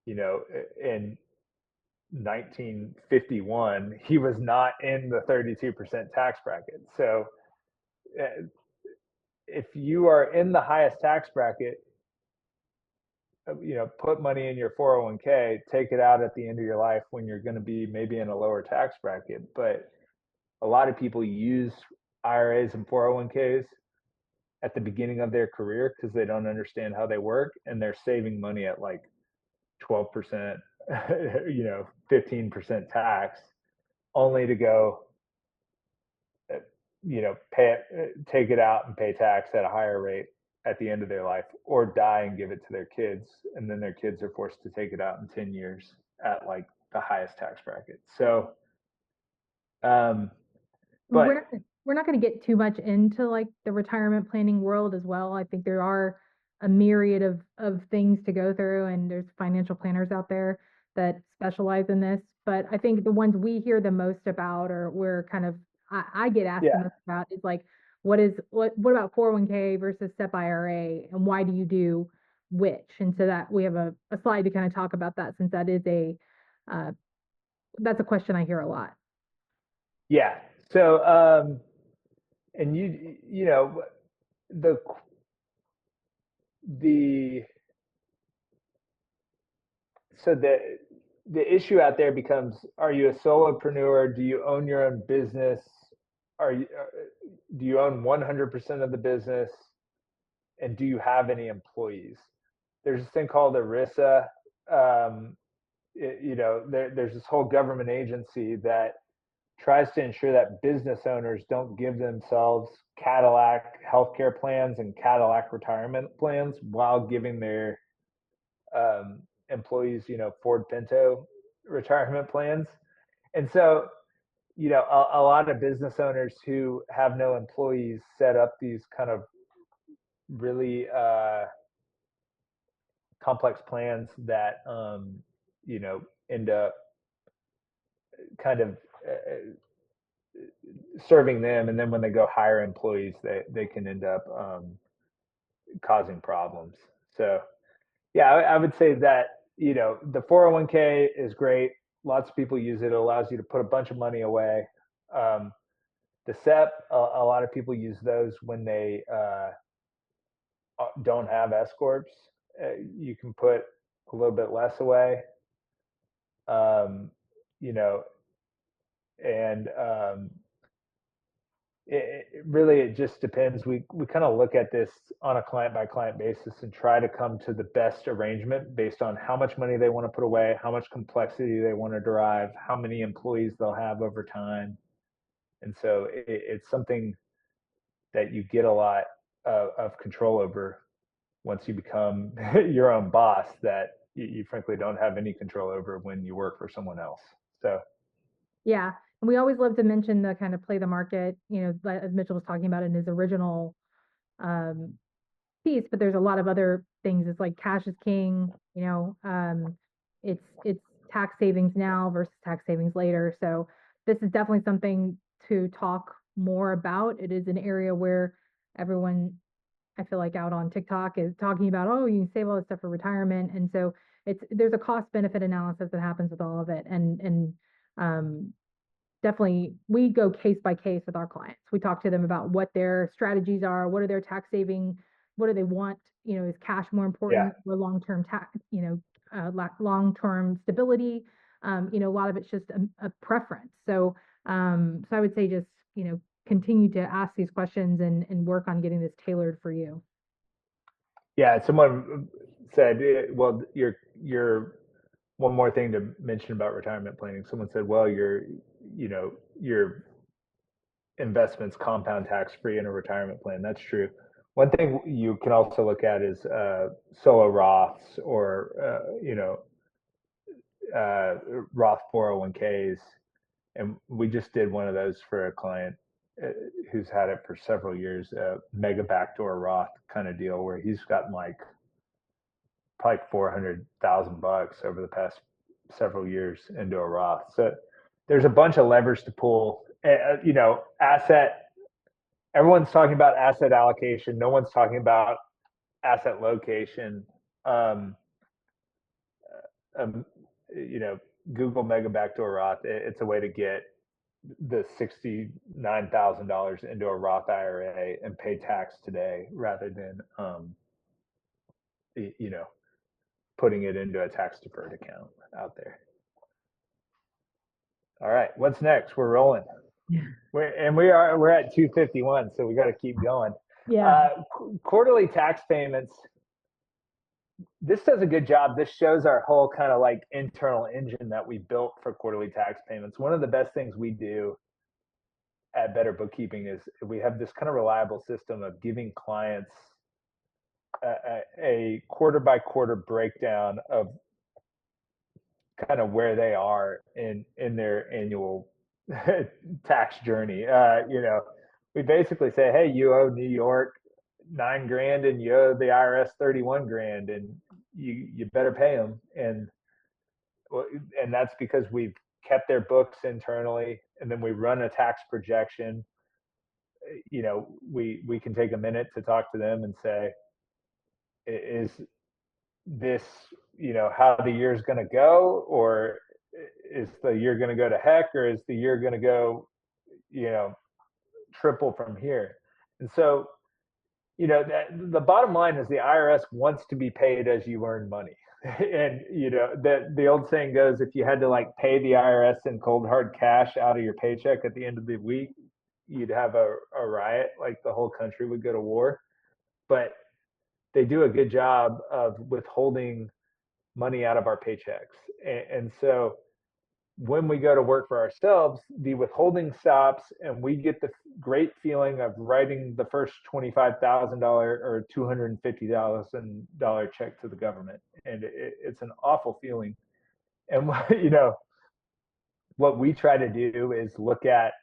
in 1951, he was not in the 32% tax bracket. So uh, if you are in the highest tax bracket, put money in your 401k, take it out at the end of your life when you're going to be maybe in a lower tax bracket. But a lot of people use IRAs and 401ks at the beginning of their career because they don't understand how they work, and they're saving money at like 12%, 15% tax, only to go, pay it, take it out and pay tax at a higher rate at the end of their life, or die and give it to their kids, and then their kids are forced to take it out in 10 years at like the highest tax bracket. So, um, We're but not, we're not going to get too much into like the retirement planning world as well. I think there are a myriad of things to go through, and there's financial planners out there that specialize in this. But I think the ones we hear the most about, or we're kind of I get asked the yeah, most about, is like what about 401k versus SEP IRA, and why do you do which? And so that we have a slide to kind of talk about that, since that is uh, that's a question I hear a lot. yeah. So, and the the so the issue out there becomes: are you a solopreneur? Do you own your own business? Do you own 100% of the business? And do you have any employees? There's this thing called ERISA. There's this whole government agency that tries to ensure that business owners don't give themselves Cadillac healthcare plans and Cadillac retirement plans while giving their employees, Ford Pinto retirement plans. And so, a lot of business owners who have no employees set up these kind of really complex plans that, end up kind of serving them. And then when they go hire employees, they can end up causing problems. So, yeah, I would say that, the 401k is great. Lots of people use it. It allows you to put a bunch of money away. Um, the SEP, a lot of people use those when they don't have S corps. You can put a little bit less away. Um, you know, and it just depends. We kind of look at this on a client by client basis and try to come to the best arrangement based on how much money they want to put away, how much complexity they want to derive, how many employees they'll have over time. And so it's something that you get a lot of control over once you become your own boss, that you frankly don't have any control over when you work for someone else. So, Yeah. And we always love to mention the kind of play the market, as Mitchell was talking about in his original um, piece, but there's a lot of other things. It's like cash is king, it's tax savings now versus tax savings later. So this is definitely something to talk more about. It is an area where everyone, I feel like, out on TikTok is talking about, oh, you can save all this stuff for retirement. And so there's a cost benefit analysis that happens with all of it. And um, definitely we go case by case with our clients. We talk to them about what their strategies are, what are their tax saving, what do they want? Is cash more yeah, important or long-term tax, long-term stability? A lot of it's just a preference. So I would say just, continue to ask these questions and work on getting this tailored for you. yeah. Someone said, well, you're one more thing to mention about retirement planning. Someone said, well, your investments compound tax free in a retirement plan. That's true. One thing you can also look at is solo Roths, or Roth 401ks. And we just did one of those for a client uh, who's had it for several years, a mega backdoor Roth kind of deal, where he's gotten like probably $400,000 over the past several years into a Roth. So there's a bunch of levers to pull. Asset. Everyone's talking about asset allocation. No one's talking about asset location. Um, um, you know, Google mega backdoor Roth. It's a way to get the $69,000 into a Roth IRA and pay tax today, rather than you know putting it into a tax deferred account out there. All right, what's next? We're rolling. We're at 2:51, so we got to keep going. Yeah. Quarterly tax payments. This does a good job. This shows our whole kind of like internal engine that we built for quarterly tax payments. One of the best things we do at Better Bookkeeping is we have this kind of reliable system of giving clients a quarter by quarter breakdown of kind of where they are in their annual tax journey. We basically say, hey, you owe New York 9 grand and you owe the IRS 31 grand, and you better pay them. And that's because we've kept their books internally, and then we run a tax projection. We can take a minute to talk to them and say, is this how the year's going to go, or is the year going to go to heck, or is the year going to go you know triple from here? And so the bottom line is the IRS wants to be paid as you earn money. And the old saying goes, if you had to like pay the IRS in cold hard cash out of your paycheck at the end of the week, you'd have a riot, like the whole country would go to war. But they do a good job of withholding money out of our paychecks. And so when we go to work for ourselves, the withholding stops, and we get the great feeling of writing the first $25,000 or $250,000 check to the government. And it's an awful feeling. And what we try to do is look at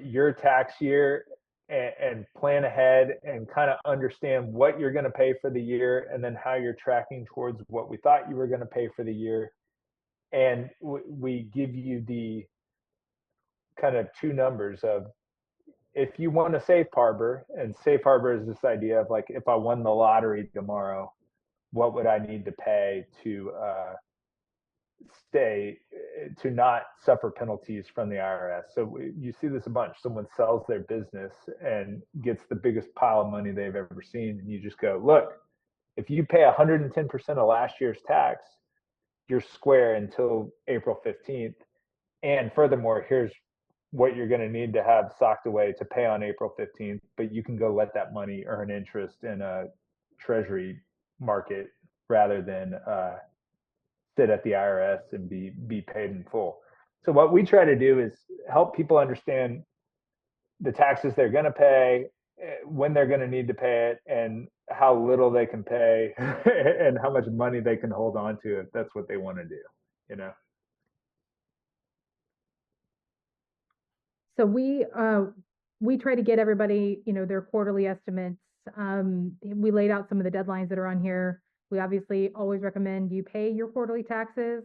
your tax year and plan ahead and kind of understand what you're going to pay for the year, and then how you're tracking towards what we thought you were going to pay for the year. And we give you the kind of two numbers of, if you want a safe harbor, and safe harbor is this idea of like, if I won the lottery tomorrow, what would I need to pay to stay, to not suffer penalties from the IRS? So you see this a bunch. Someone sells their business and gets the biggest pile of money they've ever seen, and you just go, look, if you pay 110% of last year's tax, you're square until April 15th. And furthermore, here's what you're going to need to have socked away to pay on April 15th, but you can go let that money earn interest in a treasury market rather than sit at the IRS and be paid in full. So what we try to do is help people understand the taxes they're going to pay, when they're going to need to pay it, and how little they can pay and how much money they can hold on to if that's what they want to do, you know? So we try to get everybody, their quarterly estimates. We laid out some of the deadlines that are on here. We obviously always recommend you pay your quarterly taxes.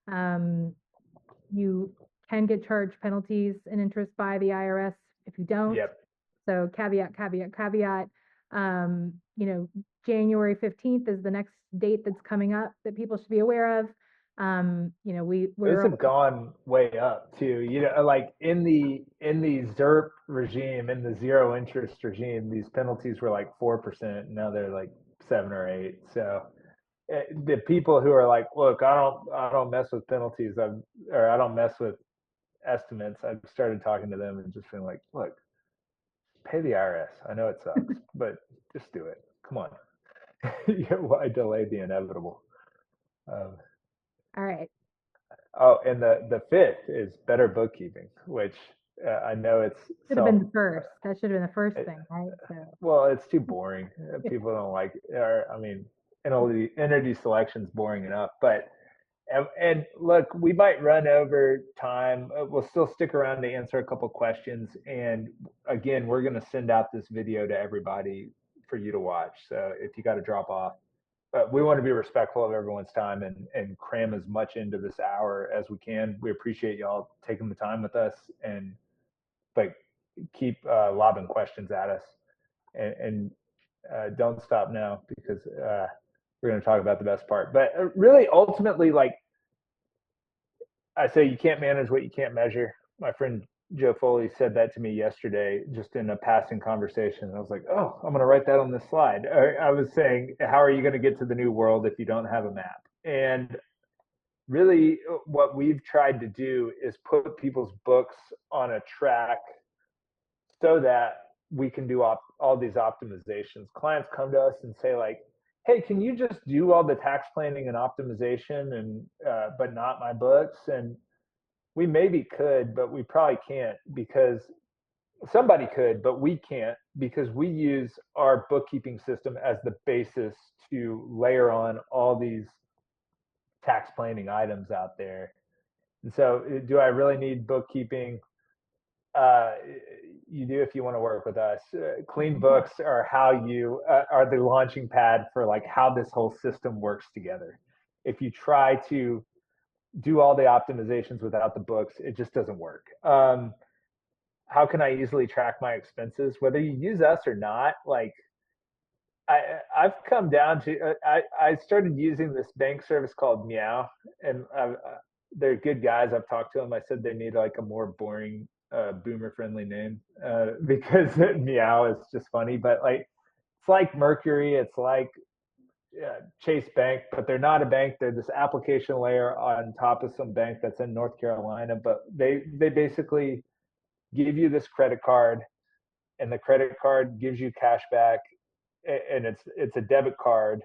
You can get charged penalties and interest by the IRS if you don't. Yep. So caveat, caveat, caveat. January 15th is the next date that's coming up that people should be aware of. Those have gone way up too. Like in the ZERP regime, in the zero interest regime, these penalties were like 4%. Now they're like 7 or 8. So the people who are like, look, I don't mess with penalties, or I don't mess with estimates, I've started talking to them and just feeling like, look, pay the IRS. I know it sucks, but just do it. Come on. Why delay the inevitable? All right. Oh, and the fifth is Better Bookkeeping, which I know it's Should have been the first. That should have been the first thing, right? So. Well, it's too boring. People don't like, or I mean, entity selection's boring enough. But and look, we might run over time. We'll still stick around to answer a couple questions. And again, we're going to send out this video to everybody for you to watch. So if you got to drop off, but we want to be respectful of everyone's time and cram as much into this hour as we can. We appreciate y'all taking the time with us, and but keep lobbing questions at us, and don't stop now, because we're going to talk about the best part. But really, ultimately, like I say, you can't manage what you can't measure. My friend Joe Foley said that to me yesterday, just in a passing conversation. I was like, oh, I'm going to write that on this slide. I was saying, how are you going to get to the new world if you don't have a map? And really, what we've tried to do is put people's books on a track so that we can do all these optimizations. Clients come to us and say like, hey, can you just do all the tax planning and optimization and but not my books? And we maybe could, but we probably can't because somebody could, but we can't because we use our bookkeeping system as the basis to layer on all these tax planning items out there. And so, do I really need bookkeeping? Uh, you do if you want to work with us. Clean books are how you are the launching pad for like how this whole system works together. If you try to do all the optimizations without the books, it just doesn't work. How can I easily track my expenses, whether you use us or not? Like I've come down to I started using this bank service called Meow, and they're good guys. I've talked to them. I said they need like a more boring, boomer friendly name because Meow is just funny. But like it's like Mercury, it's like Chase Bank, but they're not a bank. They're this application layer on top of some bank that's in North Carolina. But they basically give you this credit card, and the credit card gives you cash back, and it's a debit card,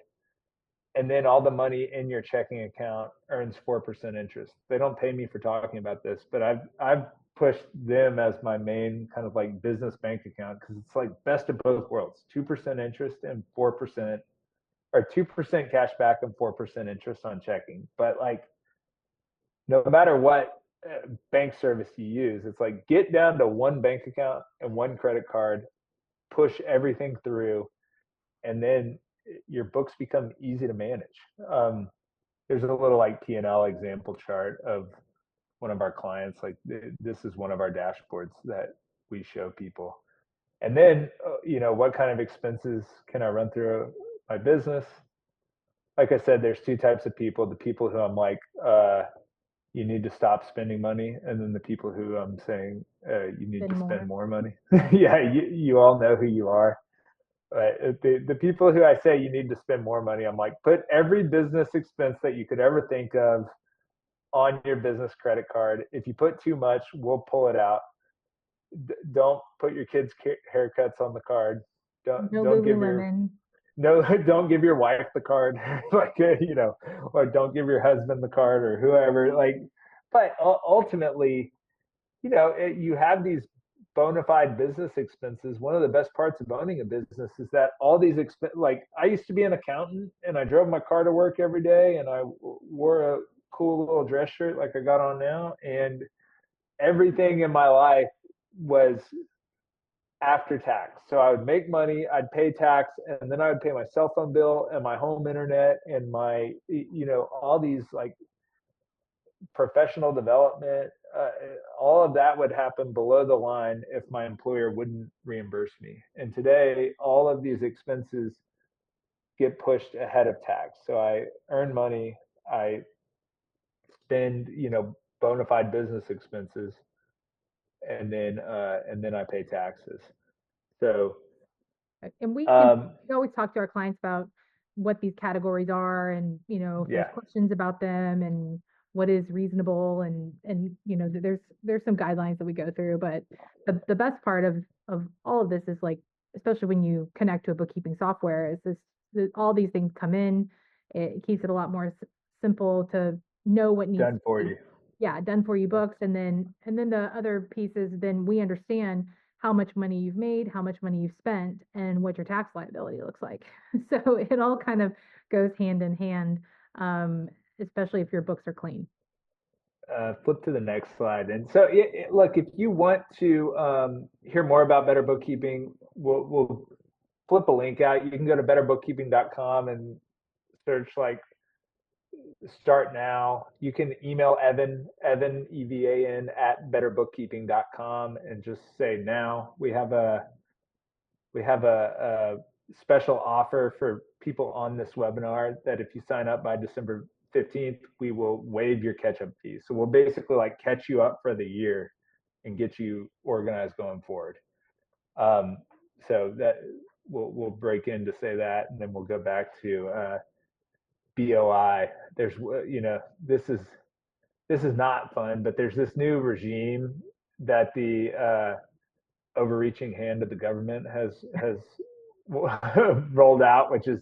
and then all the money in your checking account earns 4% interest. They don't pay me for talking about this, but I've pushed them as my main kind of like business bank account because it's like best of both worlds: 2% interest and 4%, or 2% cash back and 4% interest on checking. But like no matter what bank service you use, it's like get down to one bank account and one credit card, push everything through, and then your books become easy to manage. There's a little like P&L example chart of one of our clients. Like this is one of our dashboards that we show people. And then, what kind of expenses can I run through my business? Like I said, there's two types of people: the people who I'm like, you need to stop spending money, and then the people who I'm saying you need Spend to spend more. more money. Yeah, you all know who you are. Right. The people who I say you need to spend more money, I'm like, put every business expense that you could ever think of on your business credit card. If you put too much, we'll pull it out. Don't put your kids' haircuts on the card. No Don't give your Lululemon. no don't give your wife the card like or don't give your husband the card or whoever. Like, but ultimately, you have these bona fide business expenses. One of the best parts of owning a business is that all these like I used to be an accountant and I drove my car to work every day and I wore a cool little dress shirt like I got on now, and everything in my life was after tax. So I would make money, I'd pay tax, and then I would pay my cell phone bill and my home internet and my, all these like professional development, all of that would happen below the line if my employer wouldn't reimburse me. And today, all of these expenses get pushed ahead of tax. So I earn money, I spend, bona fide business expenses, and then I pay taxes. So And um, we always talk to our clients about what these categories are and, if there's yeah, questions about them and what is reasonable and, there's some guidelines that we go through, but the best part of all of this is like, especially when you connect to a bookkeeping software, is all these things come in. It keeps it a lot more simple to know what needs to done for be, you. yeah, done for you Yeah. books. And then the other pieces, then we understand how much money you've made, how much money you've spent, and what your tax liability looks like. So it all kind of goes hand in hand, um, especially if your books are clean. Flip to the next slide. And so, look, if you want to hear more about better bookkeeping, we'll flip a link out. You can go to betterbookkeeping.com and search like start now. You can email Evan, EVAN, at betterbookkeeping.com and just say now. We have a special offer for people on this webinar that if you sign up by December 15th, we will waive your catch-up fees. So we'll basically like catch you up for the year and get you organized going forward. So that we'll break in to say that, and then we'll go back to BOI. There's this is not fun, but there's this new regime that overreaching hand of the government has rolled out, which is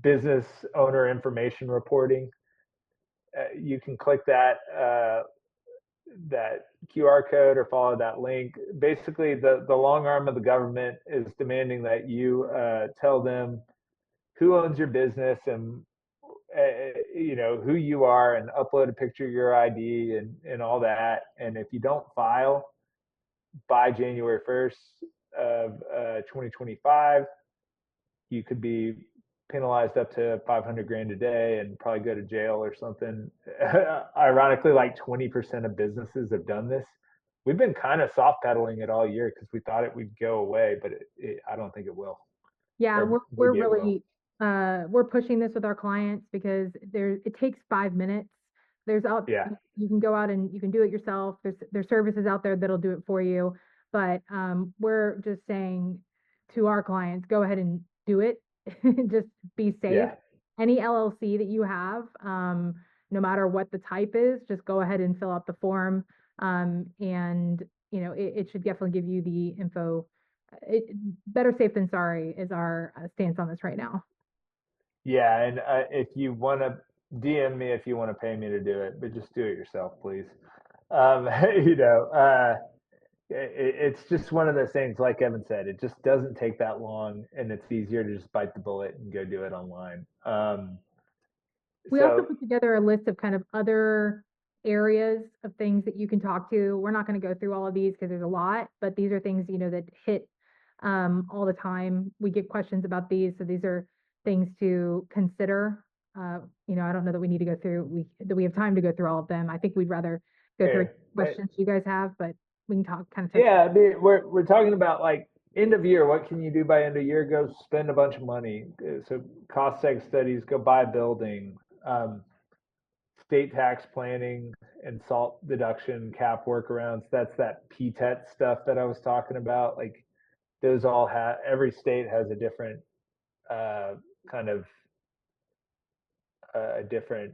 business owner information reporting. You can click that QR code or follow that link. Basically, the long arm of the government is demanding that you tell them who owns your business and who you are, and upload a picture of your ID and all that. And if you don't file by January 1st of 2025, you could be penalized up to 500 grand a day and probably go to jail or something. Ironically, like 20% of businesses have done this. We've been kind of soft pedaling it all year because we thought it would go away, but I don't think it will, Yeah, or we're maybe it will. really we're pushing this with our clients because it takes 5 minutes. There's out Yeah, you can go out and you can do it yourself. There's services out there that'll do it for you. But we're just saying to our clients, go ahead and do it. Just be safe. yeah. Any LLC that you have, no matter what the type is, just go ahead and fill out the form. And it should definitely give you the info. Better safe than sorry is our stance on this right now. Yeah, and if you want to DM me if you want to pay me to do it, but just do it yourself, please. Um, you know, it's just one of those things. Like Evan said, it just doesn't take that long, and it's easier to just bite the bullet and go do it online. We also So put together a list of kind of other areas of things that you can talk to. We're not going to go through all of these because there's a lot, but these are things, that hit all the time. We get questions about these, so these are things to consider. I don't know that we need to go through that we have time to go through all of them. I think we'd rather go through here, questions you guys have, but we can talk kind of touch. yeah, I mean, we're talking about like end of year. What can you do by end of year? Go spend a bunch of money. So cost seg studies. Go buy a building. Um, State tax planning and SALT deduction cap workarounds. That's that PTET stuff that I was talking about. Like those all have, every state has a different uh, kind of a different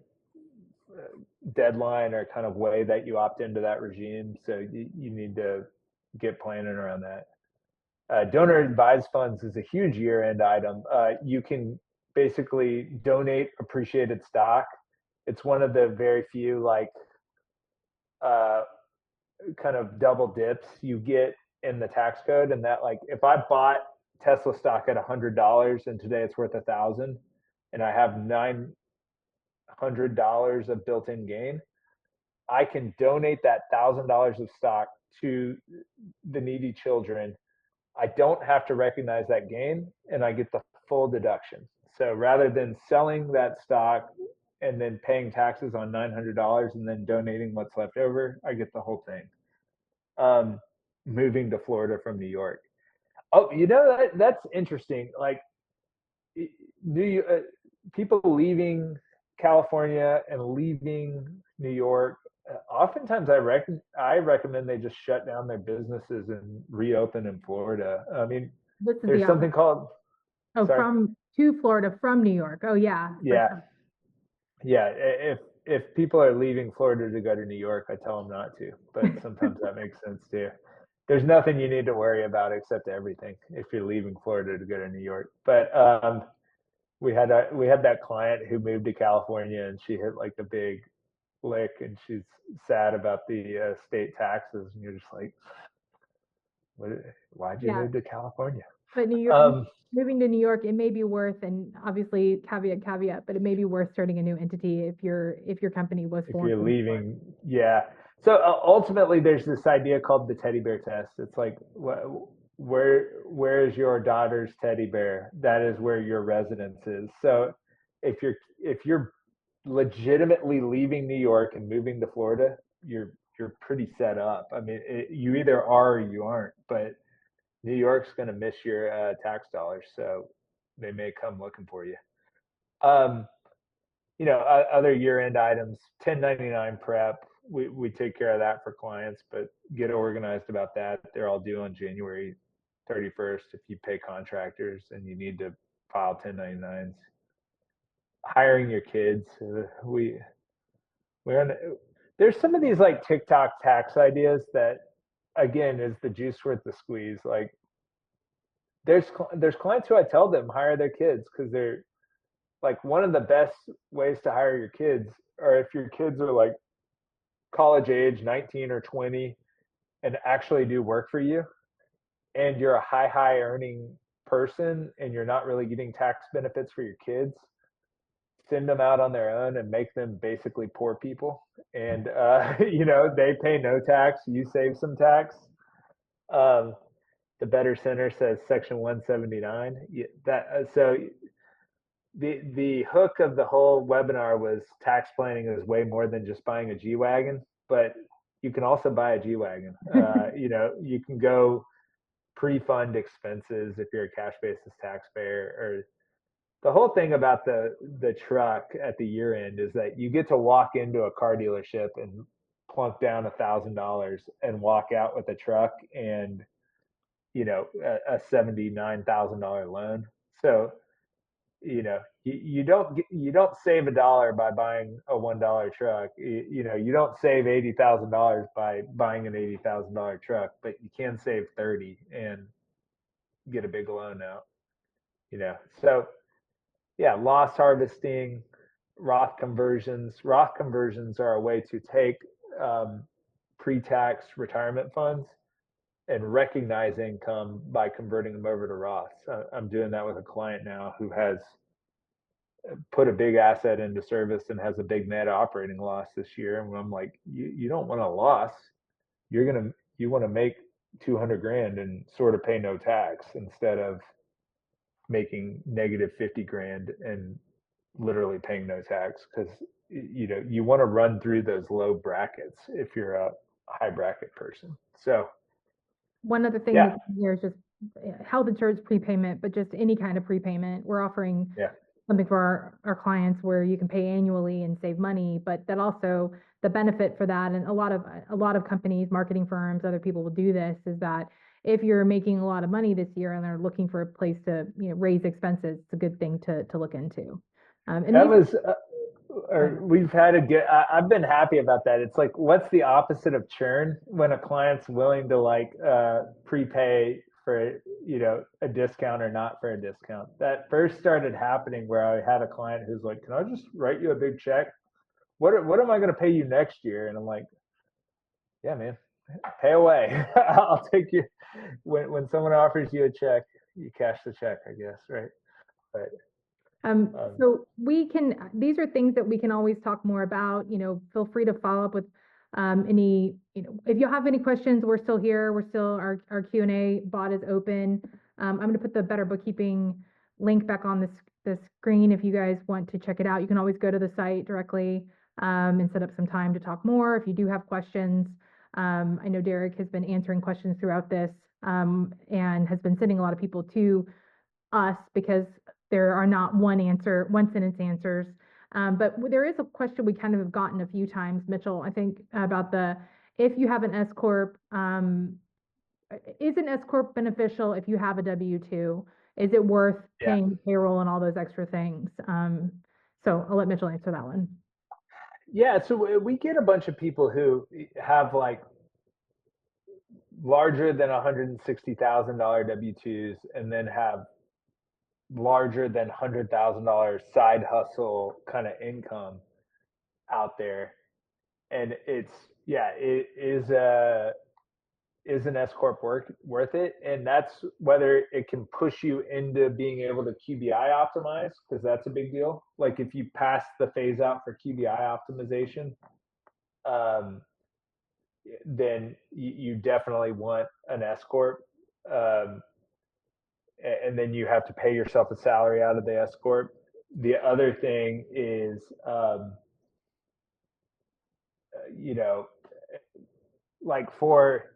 deadline or kind of way that you opt into that regime. So you need to get planning around that. Donor advised funds is a huge year end item. You can basically donate appreciated stock. It's one of the very few like uh, kind of double dips you get in the tax code, and that like if I bought Tesla stock at $100 and today it's worth 1,000, and I have $900 of built-in gain, I can donate that $1,000 of stock to the needy children. I don't have to recognize that gain, and I get the full deduction. So rather than selling that stock and then paying taxes on $900 and then donating what's left over, I get the whole thing. um, Moving to Florida from New York. Oh, that's interesting. Like New people leaving California and leaving New York. Oftentimes, I recommend they just shut down their businesses and reopen in Florida. I mean, This is the there's something opposite. called. Oh, Sorry. from to Florida from New York. Oh yeah, for Yeah, sure. yeah. If people are leaving Florida to go to New York, I tell them not to. But sometimes that makes sense too. There's nothing you need to worry about except everything if you're leaving Florida to go to New York. But we had that client who moved to California and she hit like the big lick and she's sad about the state taxes and you're just like, what? Why'd you Yeah, move to California? but New York, Um, moving to New York, it may be worth, and obviously caveat, but it may be worth starting a new entity if your company was if formed you're in New York. leaving, yeah. So ultimately, there's this idea called the teddy bear test. It's like, where is your daughter's teddy bear? That is where your residence is. So if you're legitimately leaving New York and moving to Florida, you're pretty set up. I mean, you either are or you aren't. But New York's going to miss your tax dollars, so they may come looking for you. Um, Other year-end items, 1099 prep. We take care of that for clients, but get organized about that. They're all due on January 31st if you pay contractors and you need to file 1099s. Hiring your kids. We're on. There's some of these like TikTok tax ideas that again, is the juice worth the squeeze? Like there's clients who I tell them hire their kids because they're like one of the best ways to hire your kids, or if your kids are like college age, 19 or 20, and actually do work for you, and you're a high earning person and you're not really getting tax benefits for your kids, send them out on their own and make them basically poor people. And they pay no tax, you save some tax. um, the Better Center says section 179. So the hook of the whole webinar was tax planning is way more than just buying a G-Wagon, but you can also buy a G-Wagon. You can go pre-fund expenses if you're a cash basis taxpayer. Or the whole thing about the truck at the year end is that you get to walk into a car dealership and plunk down $1,000 and walk out with a truck and a $79,000 loan. So you don't save a dollar by buying a $1 truck. You don't save $80,000 by buying an $80,000 truck, but you can save 30 and get a big loan out. So yeah, loss harvesting, Roth conversions. Roth conversions are a way to take um, pre-tax retirement funds and recognize income by converting them over to Roths. I'm doing that with a client now who has put a big asset into service and has a big net operating loss this year. And I'm like, you don't want a loss. You want to make 200 grand and sort of pay no tax instead of making negative 50 grand and literally paying no tax, because you want to run through those low brackets if you're a high bracket person. So One other thing yeah, that's here is just health insurance prepayment, but just any kind of prepayment. We're offering yeah, something for our clients where you can pay annually and save money, but that also the benefit for that, and a lot of companies, marketing firms, other people will do this, is that if you're making a lot of money this year and they're looking for a place to raise expenses, it's a good thing to look into. And that these was are, or we've had a good. I've been happy about that. It's like, what's the opposite of churn? When a client's willing to like prepay for a discount or not for a discount. That first started happening where I had a client who's like, can I just write you a big check? What am I going to pay you next year? And I'm like, yeah, man, pay away. I'll take you. When someone offers you a check, you cash the check, I guess, right? But So these are things that we can always talk more about. Feel free to follow up with any, if you have any questions, we're still here. Our Q&A bot is open. I'm going to put the Better Bookkeeping link back on the screen if you guys want to check it out. You can always go to the site directly and set up some time to talk more if you do have questions. I know Derek has been answering questions throughout this and has been sending a lot of people to us because there are not one sentence answers. But there is a question we kind of have gotten a few times, Mitchell, I think about if you have an S Corp, is an S Corp beneficial if you have a W-2? Is it worth yeah, paying payroll and all those extra things? So I'll let Mitchell answer that one. yeah. So we get a bunch of people who have like larger than $160,000 W-2s, and then have larger than $100,000 side hustle kind of income out there. And is an S corp worth it? And that's whether it can push you into being able to QBI optimize, because that's a big deal. Like if you pass the phase out for QBI optimization, um, then you definitely want an S corp. Um, and then you have to pay yourself a salary out of the S corp. The other thing is, you know, like for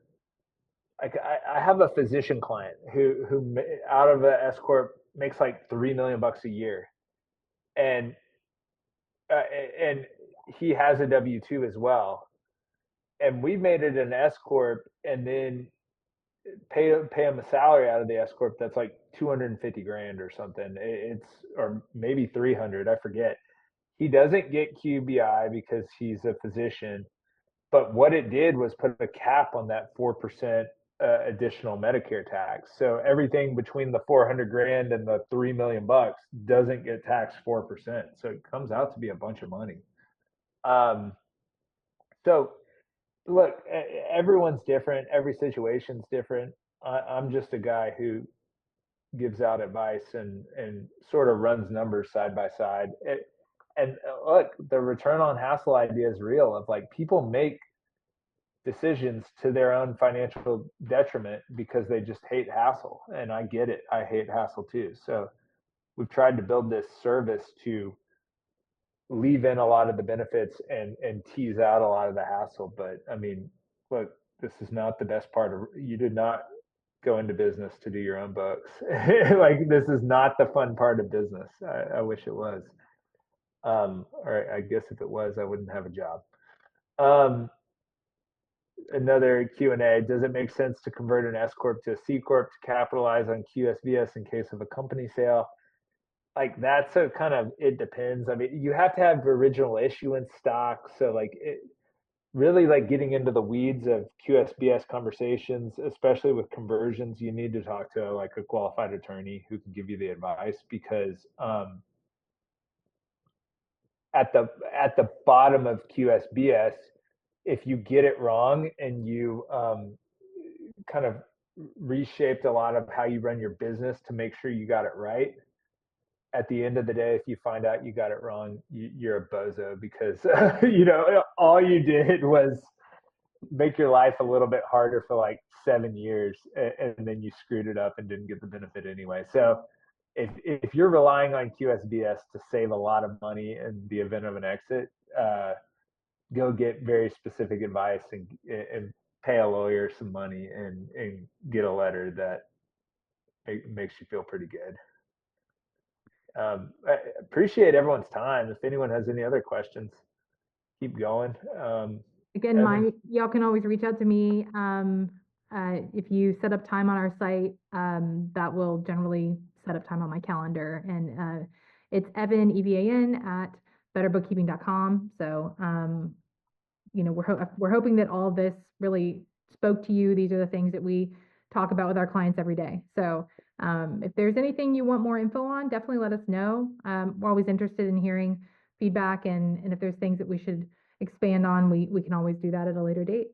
like I have a physician client who out of a S corp makes like 3 million bucks a year, and uh, and he has a W-2 as well, and we made it an S corp, and then pay him a salary out of the S corp that's like 250 grand or something. It's or maybe 300, I forget. He doesn't get QBI because he's a physician, But what it did was put a cap on that 4% additional Medicare tax. So everything between the 400 grand and the 3 million bucks doesn't get taxed 4%. So it comes out to be a bunch of money. Um, so look, everyone's different. Every situation's different. I'm just a guy who gives out advice and sort of runs numbers side by side. And look, the return on hassle idea is real. Of like people make decisions to their own financial detriment because they just hate hassle, and I get it. I hate hassle too. So we've tried to build this service to leave in a lot of the benefits and tease out a lot of the hassle. But I mean, look, this is not the best part of you did not go into business to do your own books. Like this is not the fun part of business. I wish it was. Or I guess if it was, I wouldn't have a job. Um, Another Q&A. Does it make sense to convert an S corp to a C corp to capitalize on QSBS in case of a company sale? Like that's a kind of it depends. I mean, you have to have original issuance stock. So like it really like getting into the weeds of QSBS conversations, especially with conversions, you need to talk to like a qualified attorney who can give you the advice because at the bottom of QSBS, if you get it wrong and you kind of reshaped a lot of how you run your business to make sure you got it right, at the end of the day, if you find out you got it wrong, you're a bozo because all you did was make your life a little bit harder for like 7 years, and then you screwed it up and didn't get the benefit anyway. So if you're relying on QSBS to save a lot of money in the event of an exit, go get very specific advice and pay a lawyer some money and get a letter that makes you feel pretty good. I appreciate everyone's time. If anyone has any other questions, keep going. Again, Evan, y'all can always reach out to me. If you set up time on our site, that will generally set up time on my calendar. And it's Evan, EVAN, at betterbookkeeping.com. So, we're hoping that all of this really spoke to you. These are the things that we talk about with our clients every day. So, if there's anything you want more info on, definitely let us know. We're always interested in hearing feedback, and if there's things that we should expand on, we can always do that at a later date.